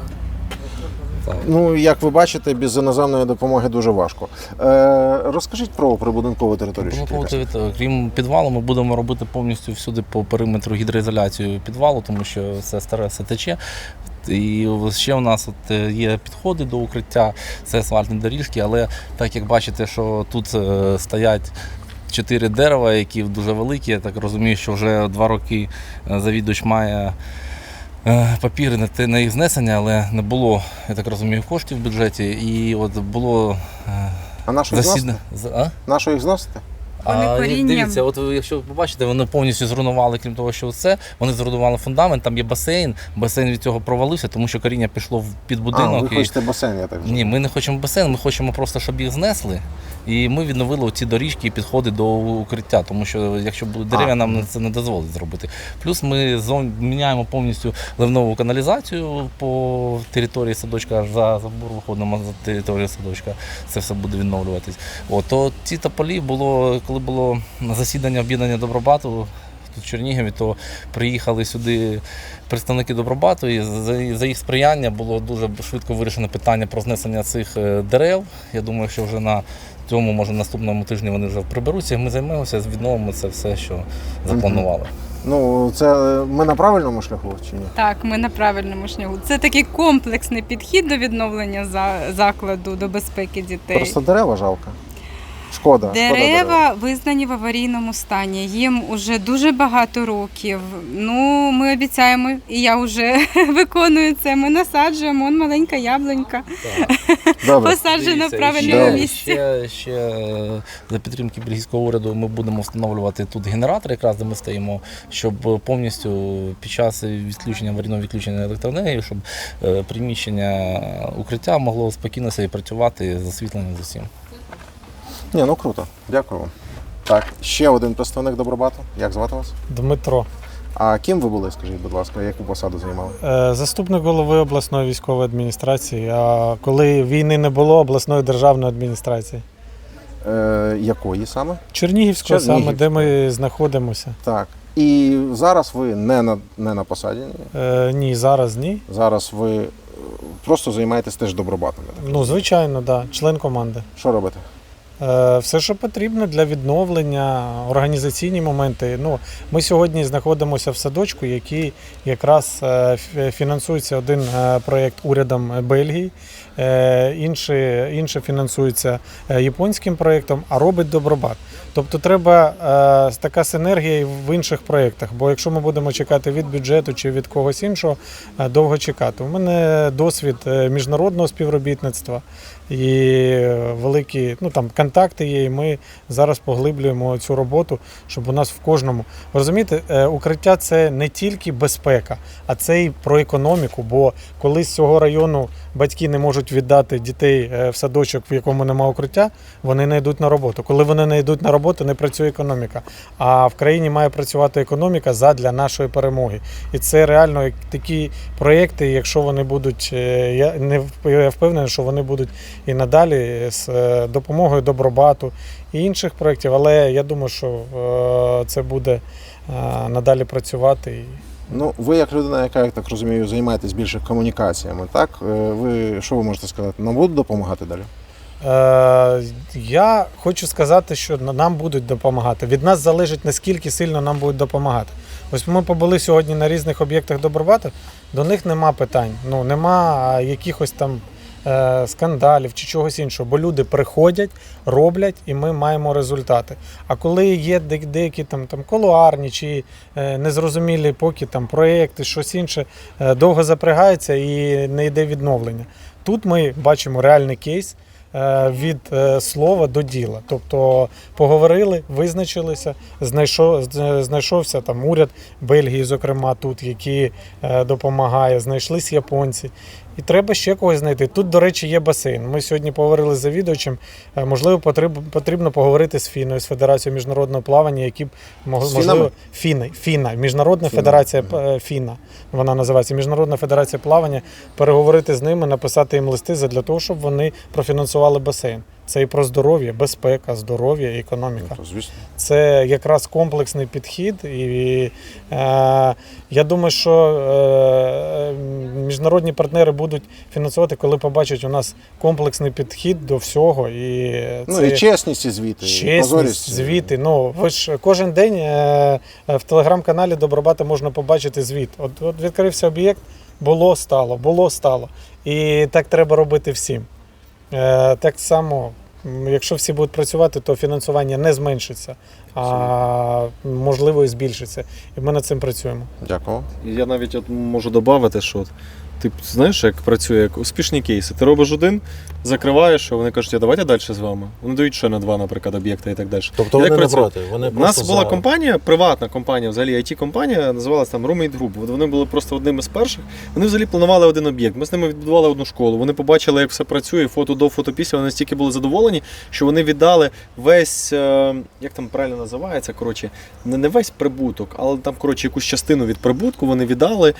Ну, як ви бачите, без іноземної допомоги дуже важко. Розкажіть про прибудинкову територію. Крім підвалу, ми будемо робити повністю всюди по периметру гідроізоляцію підвалу, тому що все старе, все тече. І ще у нас є підходи до укриття, це асфальтні доріжки, але так як бачите, що тут стоять 4 дерева, які дуже великі, я так розумію, що вже 2 роки завідувач має папіри на їх знесення, але не було, я так розумію, коштів в бюджеті. І от було засідання. На що їх зносити? Дивіться, от якщо ви побачите, вони повністю зруйнували, крім того, що це, вони зруйнували фундамент, там є басейн від цього провалився, тому що коріння пішло під будинок. Ви хочете басейн, я так розумію? Ні, ми не хочемо басейн, ми хочемо просто, щоб їх знесли. І ми відновили ці доріжки і підходи до укриття, тому що якщо будуть дерев'я, нам це не дозволить зробити. Плюс ми міняємо повністю ливнову каналізацію по території садочка, аж за забор виходимо за територію садочка, це все буде відновлюватись. То ці тополі коли було засідання об'єднання Добробату тут в Чернігові, то приїхали сюди представники Добробату, і за їх сприяння було дуже швидко вирішено питання про знесення цих дерев. Я думаю, що вже на цьому, може, наступному тижні вони вже приберуться, і ми займемося, відновимо це все, що запланували. Ну, це ми на правильному шляху чи ні? Так, ми на правильному шляху. Це такий комплексний підхід до відновлення закладу, до безпеки дітей. Просто дерева жалко. Шкода. Дерева визнані в аварійному стані. Їм вже дуже багато років. Ну, ми обіцяємо, і я вже виконую це. Ми насаджуємо, он маленька яблунька. Посаджена в правильному місці. Ще за підтримки бельгійського уряду ми будемо встановлювати тут генератор, якраз де ми стоїмо, щоб повністю під час аварійного відключення електроенергії, щоб приміщення укриття могло спокійно себе працювати з освітленням з усім. Ні, ну круто. Дякую вам. Так, ще один представник Добробату. Як звати вас? Дмитро. А ким ви були, скажіть, будь ласка, яку посаду займали? Заступник голови обласної військової адміністрації, а коли війни не було, обласної державної адміністрації. Якої саме? Чернігівської саме, де ми знаходимося. Так. І зараз ви не на посаді? Ні, зараз ні. Зараз ви просто займаєтесь теж Добробатом? Ну, звичайно, так. Да. Член команди. Що робите? Все, що потрібно для відновлення, організаційні моменти. Ну, ми сьогодні знаходимося в садочку, який якраз фінансується один проєкт урядом Бельгії, інший фінансується японським проєктом, а робить Добробат. Тобто треба така синергія і в інших проєктах, бо якщо ми будемо чекати від бюджету чи від когось іншого, довго чекати. У мене досвід міжнародного співробітництва і великі контакти є, і ми зараз поглиблюємо цю роботу, щоб у нас в кожному. Ви розумієте, укриття – це не тільки безпека, а це і про економіку, бо коли з цього району батьки не можуть віддати дітей в садочок, в якому немає укриття, вони не йдуть на роботу. Коли вони не йдуть на роботу, не працює економіка. А в країні має працювати економіка задля нашої перемоги. І це реально такі проєкти, якщо вони будуть, я впевнений, що вони будуть і надалі з допомогою Добробату і інших проєктів, але я думаю, що це буде надалі працювати. Ну, ви як людина, яка, я так розумію, займаєтесь більше комунікаціями, так? Що ви можете сказати? Нам будуть допомагати далі? Я хочу сказати, що нам будуть допомагати. Від нас залежить, наскільки сильно нам будуть допомагати. Ось ми побули сьогодні на різних об'єктах Добробату, до них нема питань, нема якихось там скандалів чи чогось іншого, бо люди приходять, роблять і ми маємо результати. А коли є деякі там колуарні чи незрозумілі поки проєкти, щось інше, довго запрягається і не йде відновлення. Тут ми бачимо реальний кейс від слова до діла. Тобто поговорили, визначилися, знайшовся там уряд Бельгії, зокрема тут, який допомагає, знайшлись японці. І треба ще когось знайти. Тут, до речі, є басейн. Ми сьогодні поговорили з завідувачем. Можливо, потрібно поговорити з ФІНою, з Федерацією міжнародного плавання, які можливо ФІНа, Міжнародна федерація ФІНа. Вона називається Міжнародна федерація плавання. Переговорити з ними, написати їм листи для того, щоб вони профінансували басейн. Це і про здоров'я, безпека, здоров'я і економіка. Це якраз комплексний підхід. І я думаю, що міжнародні партнери будуть фінансувати, коли побачать у нас комплексний підхід до всього. І чесність і звіти. Чесність, звіти. Ви ж кожен день в телеграм-каналі Добробата можна побачити звіт. От відкрився об'єкт, було, стало. І так треба робити всім. Так само, якщо всі будуть працювати, то фінансування не зменшиться, а можливо і збільшиться. І ми над цим працюємо. Дякую. Я навіть можу додати, що ти знаєш, як працює, як успішні кейси. Ти робиш один, закриваєш, вони кажуть, давайте далі з вами. Вони дають ще на 2, наприклад, об'єкти і так далі. Тобто вони не проти? У нас була компанія, приватна компанія, взагалі IT-компанія, називалася там Roommate Group. Вони були просто одними з перших. Вони взагалі планували один об'єкт. Ми з ними відбудували одну школу. Вони побачили, як все працює, фото до, фото після. Вони настільки були задоволені, що вони віддали весь, як там правильно називається, не весь прибуток, але там, якусь частину від прибутку вони віддали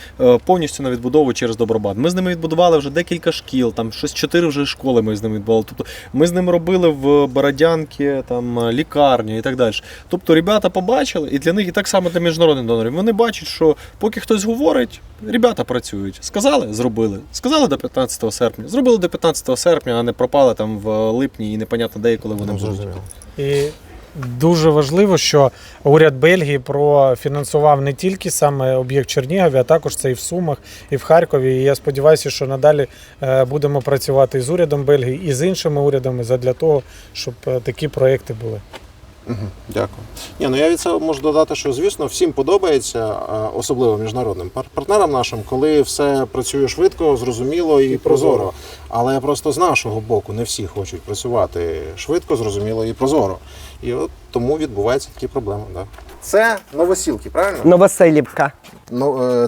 повністю на відбудову через Добробат. Ми з ними відбудували вже декілька шкіл, там щось 4 вже школи ми з ними відбудували. Тобто ми з ними робили в Бородянці там лікарню і так далі. Тобто ребята побачили, і для них, і так само для міжнародних донорів, вони бачать, що поки хтось говорить, ребята працюють. Сказали – зробили. Сказали до 15 серпня. Зробили до 15 серпня, а не пропали там в липні і непонятно де і коли вони будуть. І дуже важливо, що уряд Бельгії профінансував не тільки саме об'єкт Чернігові, а також це і в Сумах, і в Харкові. І я сподіваюся, що надалі будемо працювати і з урядом Бельгії, і з іншими урядами задля того, щоб такі проєкти були. Дякую. Я від себе можу додати, що, звісно, всім подобається, особливо міжнародним партнерам нашим, коли все працює швидко, зрозуміло і прозоро. Але просто з нашого боку не всі хочуть працювати швидко, зрозуміло і прозоро. І от тому відбуваються такі проблеми. Да. Це Новосілки, правильно? Новоселівка.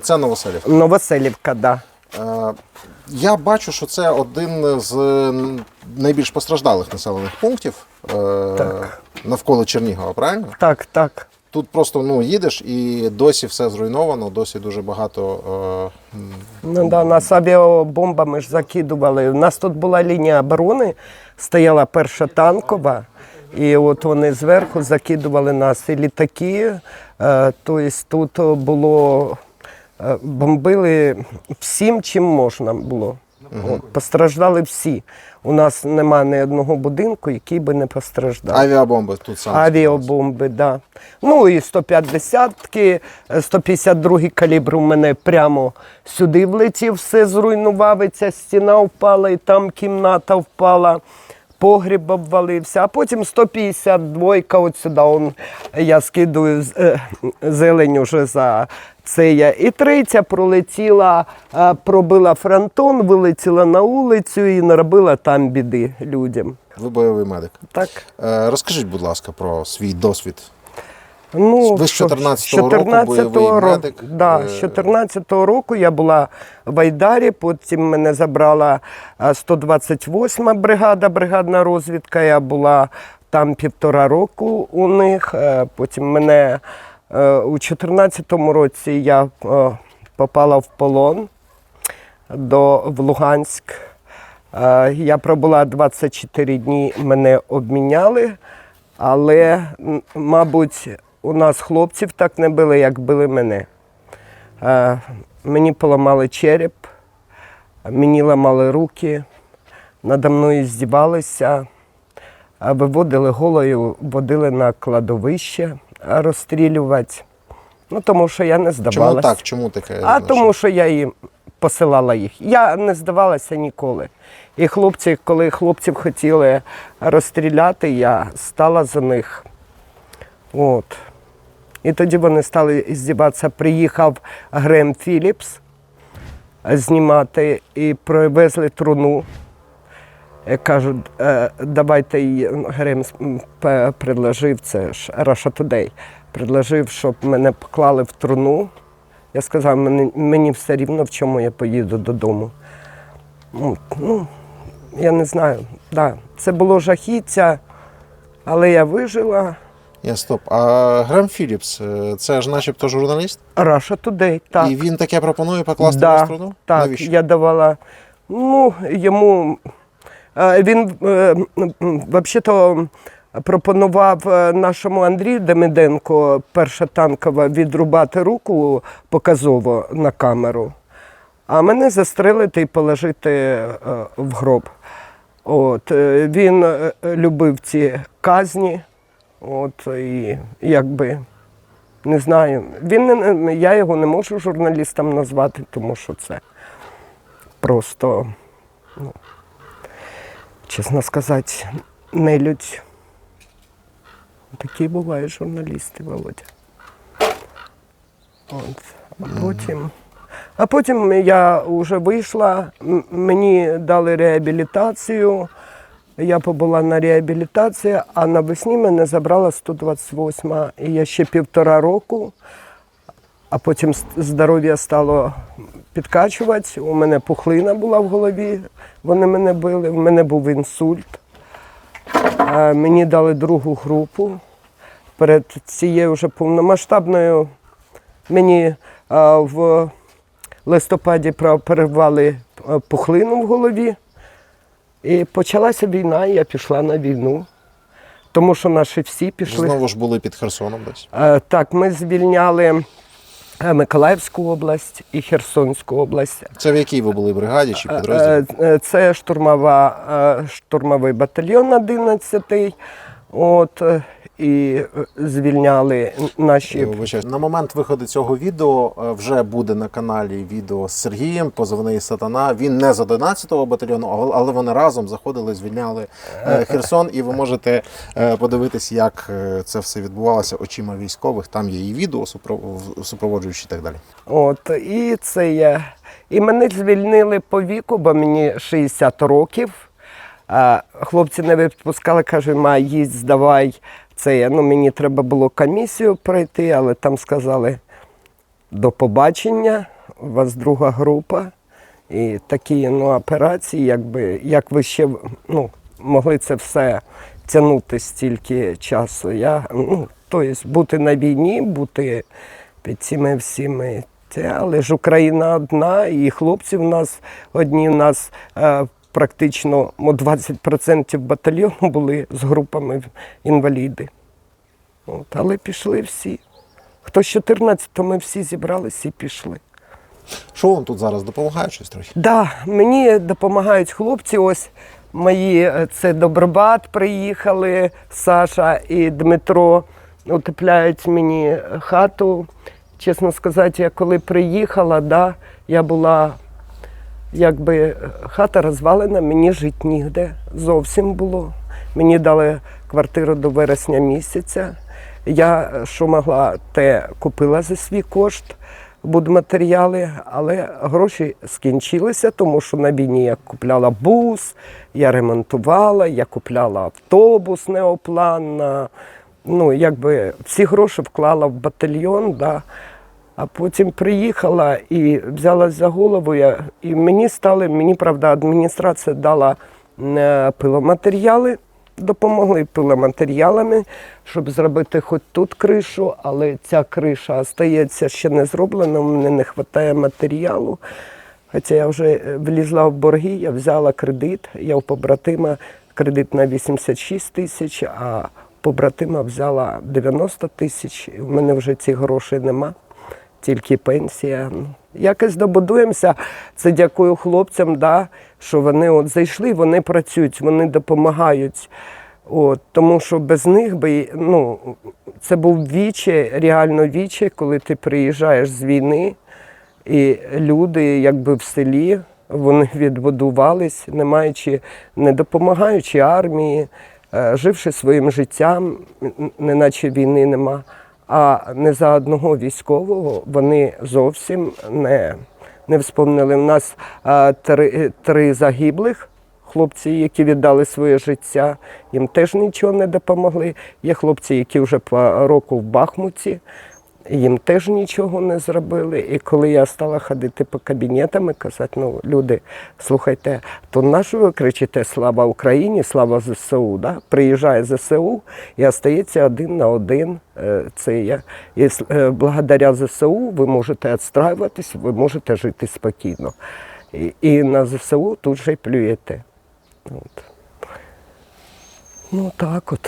Це Новоселівка. Новоселівка, так. Да. Я бачу, що це один з найбільш постраждалих населених пунктів навколо Чернігова, правильно? Так, так. Тут просто їдеш і досі все зруйновано, досі дуже багато... Нас авіабомбами ж закидували. У нас тут була лінія оборони, стояла перша танкова, і от вони зверху закидували нас і літаки. Тобто тут було, бомбили всім, чим можна було. Постраждали всі. У нас немає ні одного будинку, який би не постраждав. Авіабомби тут саме? Авіабомби, так. Да. Ну і 150-ки, 152-й калібр у мене прямо сюди влетів, все зруйнував, і ця стіна впала, і там кімната впала, погріб обвалився. А потім 152-ка, от сюди я скидую зелень уже за це я. І третя пролетіла, пробила фронтон, вилетіла на вулицю і наробила там біди людям. Ви бойовий медик. Так. Розкажіть, будь ласка, про свій досвід. Ну, ви з 14-го року бойовий медик? Да, з 14-го року я була в Айдарі, потім мене забрала 128-ма бригада, бригадна розвідка. Я була там 1,5 року у них, потім мене у 14-му році я попала в полон в Луганськ. Я пробула 24 дні, мене обміняли, але, мабуть, у нас хлопців так не били, як били мене. Мені поламали череп, мені ламали руки, надо мною здівалися, виводили голою, водили на кладовище розстрілювати. Ну, тому що я не здавалася. Чому так? Чому таке? Тому що я їм посилала їх. Я не здавалася ніколи. І хлопці, коли хлопців хотіли розстріляти, я стала за них. От. І тоді вони стали здіватися. Приїхав Грем Філіпс знімати і привезли труну. Кажуть, давайте її, Грем предложив, це ж Russia Today, предложив, щоб мене поклали в труну. Я сказав, мені все рівно, в чому я поїду додому. Ну, я не знаю, да. Це було жахіття, але я вижила. Стоп. А Грем Філіпс, це ж начебто журналіст? Russia Today, так. І він таке пропонує покласти в труну? Так, навіщо? Я давала, йому, він, взагалі-то, пропонував нашому Андрію Демиденко, перша танкова, відрубати руку показово на камеру, а мене застрелити і положити в гроб. От, він любив ці казні, от, і якби, не знаю, я його не можу журналістом назвати, тому що це просто, чесно сказати, нелюдь. Такі бувають журналісти, Володя. А потім я вже вийшла, мені дали реабілітацію, я побула на реабілітації, а навесні мене забрала 128-ма. І я ще 1,5 року, а потім здоров'я стало підкачувати, у мене пухлина була в голові, вони мене били, в мене був інсульт. Мені дали 2-гу групу. Перед цією вже повномасштабною мені в листопаді прооперували пухлину в голові. І почалася війна, і я пішла на війну. Тому що наші всі пішли. Знову ж були під Херсоном десь? Так, ми звільняли Миколаївську область і Херсонську область. Це в якій ви були бригаді чи підрозділі? Це штурмовий батальйон 11-й. От, і звільняли наші... На момент виходу цього відео вже буде на каналі відео з Сергієм, позивний Сатана. Він не з 11-го батальйону, але вони разом заходили, звільняли Херсон. І ви можете подивитись, як це все відбувалося очима військових. Там є і відео, супроводжуючі і так далі. От, і це я... І мене звільнили по віку, бо мені 60 років. Хлопці не відпускали, кажуть, їдь, здавай. Мені треба було комісію пройти, але там сказали, до побачення, у вас 2-га група. І такі операції, як ви ще могли це все тягнути стільки часу. Тобто бути на війні, бути під цими всіми. Але ж Україна одна, і хлопці в нас одні, в нас практично 20% батальйону були з групами інваліди. Але пішли всі. Хто з 14-го, ми всі зібралися і пішли. Що вам тут зараз допомагає щось трохи? Так, мені допомагають хлопці. Ось мої, це Добробат приїхали, Саша і Дмитро утепляють мені хату. Чесно сказати, я коли приїхала, я була, хата розвалена, мені жити нігде, зовсім було. Мені дали квартиру до вересня місяця. Я, що могла, те купила за свій кошт, будматеріали, але гроші скінчилися, тому що на війні я купляла бус, я ремонтувала, я купляла автобус неоплан, всі гроші вклала в батальйон, а потім приїхала і взялась за голову, і мені, правда, адміністрація дала пиломатеріали, допомогли пиломатеріалами, щоб зробити хоч тут кришу, але ця криша остається ще не зроблена, мені не вистачає матеріалу. Хоча я вже влізла в борги, я взяла кредит, я у побратима кредит на 86 тисяч, а побратима взяла 90 тисяч, і в мене вже цих грошей нема, тільки пенсія. Якось добудуємося. Це дякую хлопцям, що вони зайшли, вони працюють, вони допомагають. Тому що без них це був віче, реально віче, коли ти приїжджаєш з війни, і люди в селі, вони відбудувались, не допомагаючи армії, живши своїм життям, неначе війни нема. А не за одного військового вони зовсім не вспомнили. У нас три загиблих хлопці, які віддали своє життя, їм теж нічого не допомогли. Є хлопці, які вже по року в Бахмуті, їм теж нічого не зробили. І коли я стала ходити по кабінетам і казати, люди, слухайте, то на що ви кричите «Слава Україні», «Слава ЗСУ», Приїжджає ЗСУ і остається 1 на 1. І благодаря ЗСУ ви можете відстраюватись, ви можете жити спокійно. І на ЗСУ тут же й плюєте. Так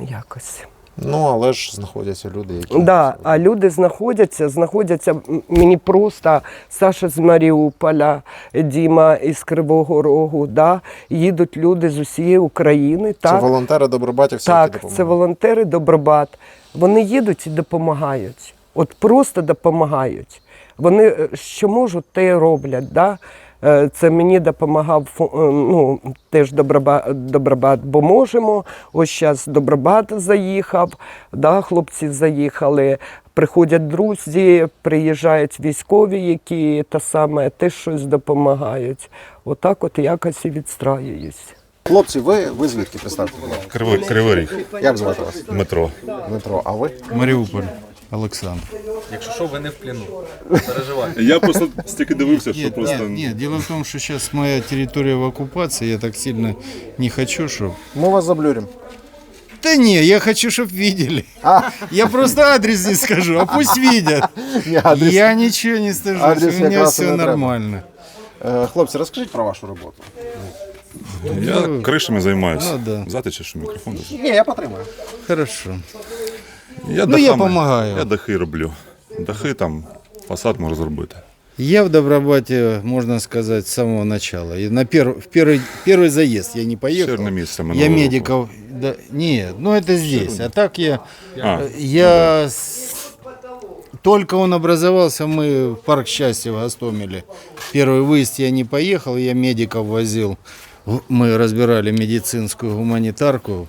якось. Але ж знаходяться люди, які... А люди знаходяться, мені просто Саша з Маріуполя, Діма із Кривого Рогу, їдуть люди з усієї України. Це волонтери Добробатівці, які допомагають? Так, це волонтери Добробат. Вони їдуть і допомагають, просто допомагають. Вони що можуть, те й роблять. Це мені допомагав теж Добробат, бо можемо. Ось зараз Добробат заїхав, хлопці заїхали, приходять друзі, приїжджають військові, які теж щось допомагають. Отак якось і відстраююсь. Хлопці, ви звідки, представте? Кривий Ріг. Як звати вас? Дмитро. Дмитро, а ви? Маріуполь. Олександр. Якщо що, ви не в плену. Переживайте. Я просто стільки дивився, що просто... Нет, дело в том, что сейчас моя территория в оккупации, я так сильно не хочу, чтобы... Мы вас заблюрим. Да не, я хочу, чтобы видели. Я просто адрес не скажу, а пусть видят. Я ничего не стыжусь, у меня все нормально. Хлопці, розкажіть про вашу роботу. Я кришами займаюся. Взяти чи що мікрофон? Ні, я потримаю. Хорошо. Я допомагаю. Я дахи роблю. Дахи там, фасад можу зробити. Я в Добробате, можно сказать, с самого начала. И в первый заезд я не поехал. Я медиков... Нет, это здесь. А так я только он образовался, мы в Парк Счастья в Гостомеле. Первый выезд я не поехал, я медиков возил. Мы разбирали медицинскую гуманитарку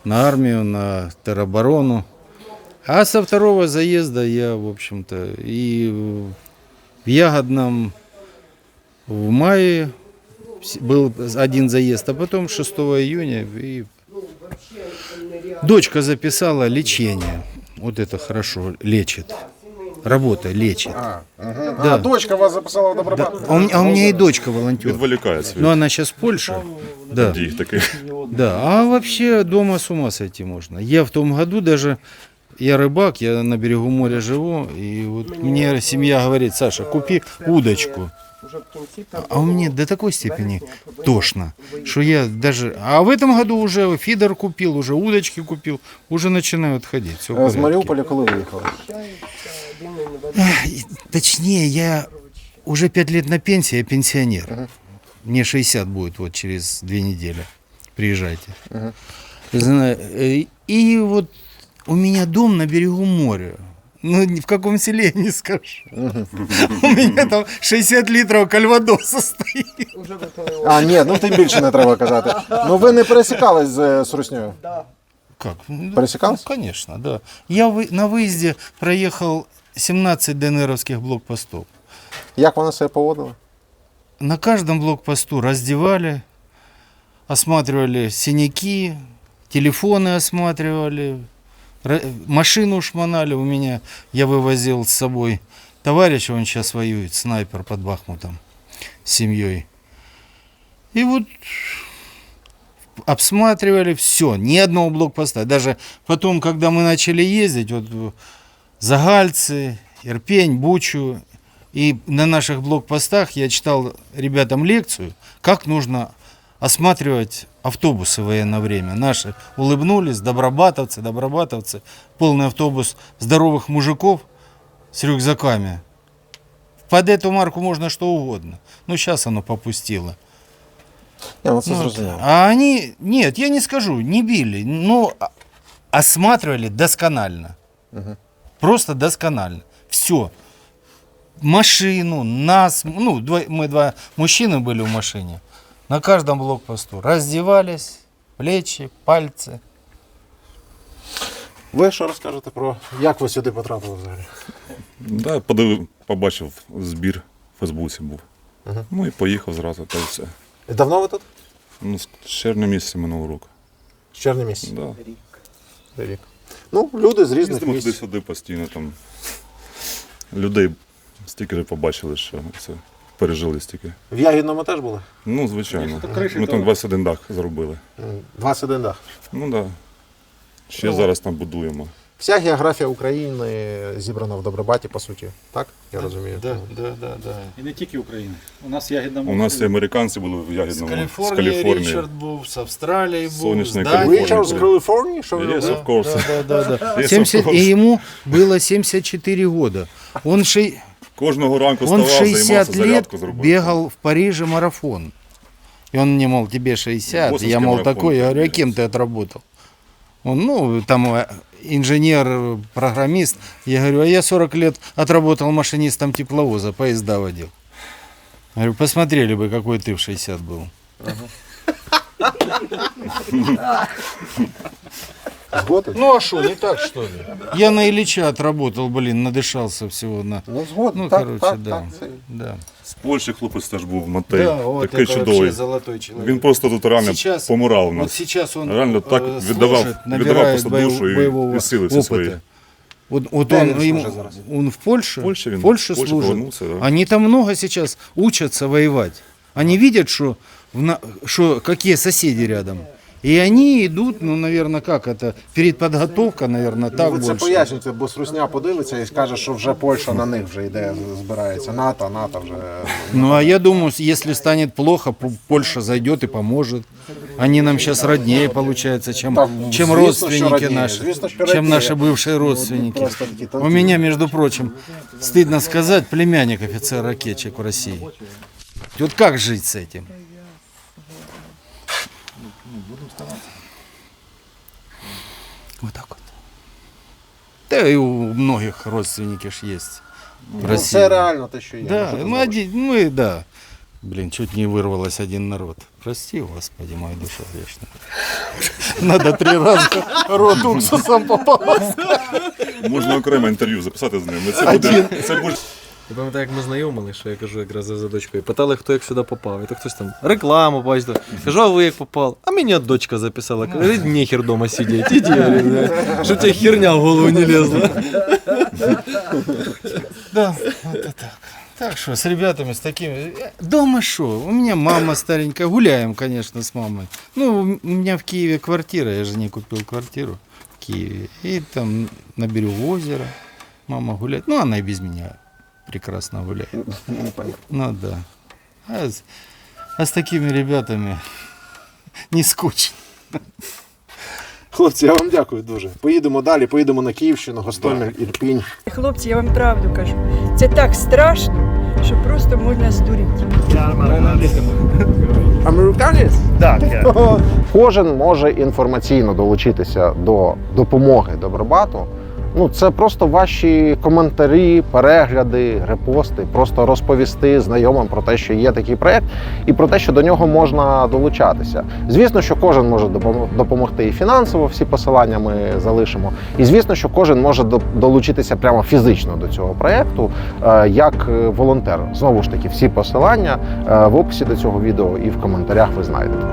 на армию, на тероборону. А со второго заезда я, в общем-то, и в Ягодном в мае был один заезд, а потом 6 июня и дочка записала лечение. Вот это хорошо лечит. работа, лечит. Да. Дочка вас записала в Добробат? Да. А у меня и дочка волонтер. Відволікається. Но она сейчас в Польше. Да. Їх таких. Да. А вообще дома с ума сойти можно. Я в том году даже, я рыбак, я на берегу моря живу, и вот мне семья говорит: Саша, купи удочку. А у меня до такой степени тошно, что я даже... А в этом году уже фидер купил, уже удочки купил, уже начинаю отходить. Все в З порядке. Маріуполя коли виїхали? Точнее, я уже 5 лет на пенсии, я пенсионер. Мне 60 будет вот через 2 недели. Приезжайте. И вот у меня дом на берегу моря. Ну, в каком селе, я не скажу. У меня там 60 литров кальвадоса стоїть. А, ні, ну тим більше не треба казати. Ну ви не пересікались з Руснею? Как? Пересекался? Ну, конечно, да. Я на выезде проехал 17 ДНРовских блокпостов. Як вони себе поводили? На каждом блокпосту раздевали, осматривали синяки, телефоны осматривали, машину шмонали у меня. Я вывозил с собой товарища, он сейчас воюет, снайпер под Бахмутом, с семьей. И вот обсматривали все, ни одного блокпоста. Даже потом, когда мы начали ездить, вот Загальцы, Ирпень, Бучу, и на наших блокпостах я читал ребятам лекцию, как нужно осматривать автобусы в военное время. Наши улыбнулись, добробатовцы, полный автобус здоровых мужиков с рюкзаками. Под эту марку можно что угодно. Но сейчас оно попустило. А они, нет, я не скажу, не били, но осматривали досконально. Просто досконально. Все. Машину, нас, ну, мы 2 мужчины были в машине. На каждом блокпосту раздевались, плечи, пальцы. Ви що розкажете про, як ви сюди потрапили взагалі? Да, побачив збір в Фейсбуці був. Ну і поїхав зразу, та й все. І давно ви тут? Ну, з червня місяця минулого року. З червня місяця? Да. Рік. Ну, люди з різних Їздимо місць. туди-сюди постійно там. Людей стільки вже побачили, що це пережили стільки. В Ягідному теж були? Ну, звичайно. Ми там 21 дах зробили. 21 дах? Ну так. Да. Ще зараз там будуємо. Вся географія України зібрана в Добробаті, по суті. Так? Я розумію. Да. І не тільки України. У нас Ягідному. У нас і американці були в Ягідному. З Каліфорнії Річард був, з Австралії був, Сонячної з Данії. Каліфорнії. Річард з Каліфорнії? Що ви Yes, робили? of course. Да. Yes, 70, of course. и ему было 74 года. Он, Кожного ранку он вставав, в 60 займався лет зарядку зробив. бегал в Париже марафон. И он мне, мол, тебе 60. Бостонский Я, мол, марафон. такой. Я говорю, а кем ты отработал? Он, ну, там инженер, программист. Я говорю, а я 40 лет отработал машинистом тепловоза, поезда водил. Говорю, посмотрели бы, какой ты в 60 был. Згоден? Ну а что, не так, что ли? Я на Ильича отработал, блин, надышался всего на... Ну, згоден, Ну, так, короче, так, да. так, це- Да. З Польщі хлопець теж був, Матей. Да, от такий це чудовий. вообще золотой человек. Він просто тут реально Сейчас- помирав у нас. Вот сейчас он Реально так служит, набирает віддавав просто душу боевого і сили всі свої. опыта. Вот Да, он, он ему- служит зараз. он в Польше, В Польше Польше Польша служит. повернулся, да. Они там много сейчас учатся воевать. Они видят, что какие соседи рядом. И они идут, ну, наверное, как это, передподготовка, наверное, так Ви це больше. пояснюєте, бо Русня подивиться і скаже, що вже Польща на них вже йде, збирається. НАТО вже. Ну, а я думаю, если станет плохо, Польша зайдет и поможет. Они нам сейчас роднее, получается, чем звісно, родственники що роднее, наши, звісно, що чем роднее. наши бывшие родственники. просто такі У тонкі. меня, между прочим, стыдно сказать, племянник офицер-ракетчик в России. Вот как жить с этим? Вот так вот. Да и у многих родственники ж есть в Ну, России. це реально те, що є. Да, Ну, що мы ти один, мы, да. Блин, чуть не вырвалось один народ. Прости, Господи, моя душа грешная. Надо 3 раза рот уксусом пополоскать. Можна окремо інтерв'ю записати з ним. Це буде Я пам'ятаю, як ми знайомили, що я кажу якраз за дочкою. Питали, хто як сюди попав. І то хтось там рекламу бачите. Кажу, а ви як попав? А мене дочка записала. Каже, нехер дома сидіть. Іди, щоб тебе херня в голову не лезла. Да, вот так. Так что, с ребятами, с такими... Дома что? У меня мама старенькая, гуляем, конечно, с мамой. Ну, у меня в Киеве квартира, я жене купил квартиру в Киеве. И там на берегу озера мама гуляет. Ну, она и без меня прекрасно гуляет. Ну, да. А с такими ребятами не скучно. Хлопці, я вам дякую дуже. Поїдемо далі, поїдемо на Київщину, Гостомель, Ірпінь. Хлопці, я вам правду кажу. Це так страшно, що просто можна здуріти. Американець? Так. Кожен може інформаційно долучитися до допомоги Добробату. Ну, це просто ваші коментарі, перегляди, репости, просто розповісти знайомим про те, що є такий проєкт, і про те, що до нього можна долучатися. Звісно, що кожен може допомогти і фінансово, всі посилання ми залишимо. І звісно, що кожен може долучитися прямо фізично до цього проєкту, як волонтер. Знову ж таки, всі посилання в описі до цього відео і в коментарях ви знайдете.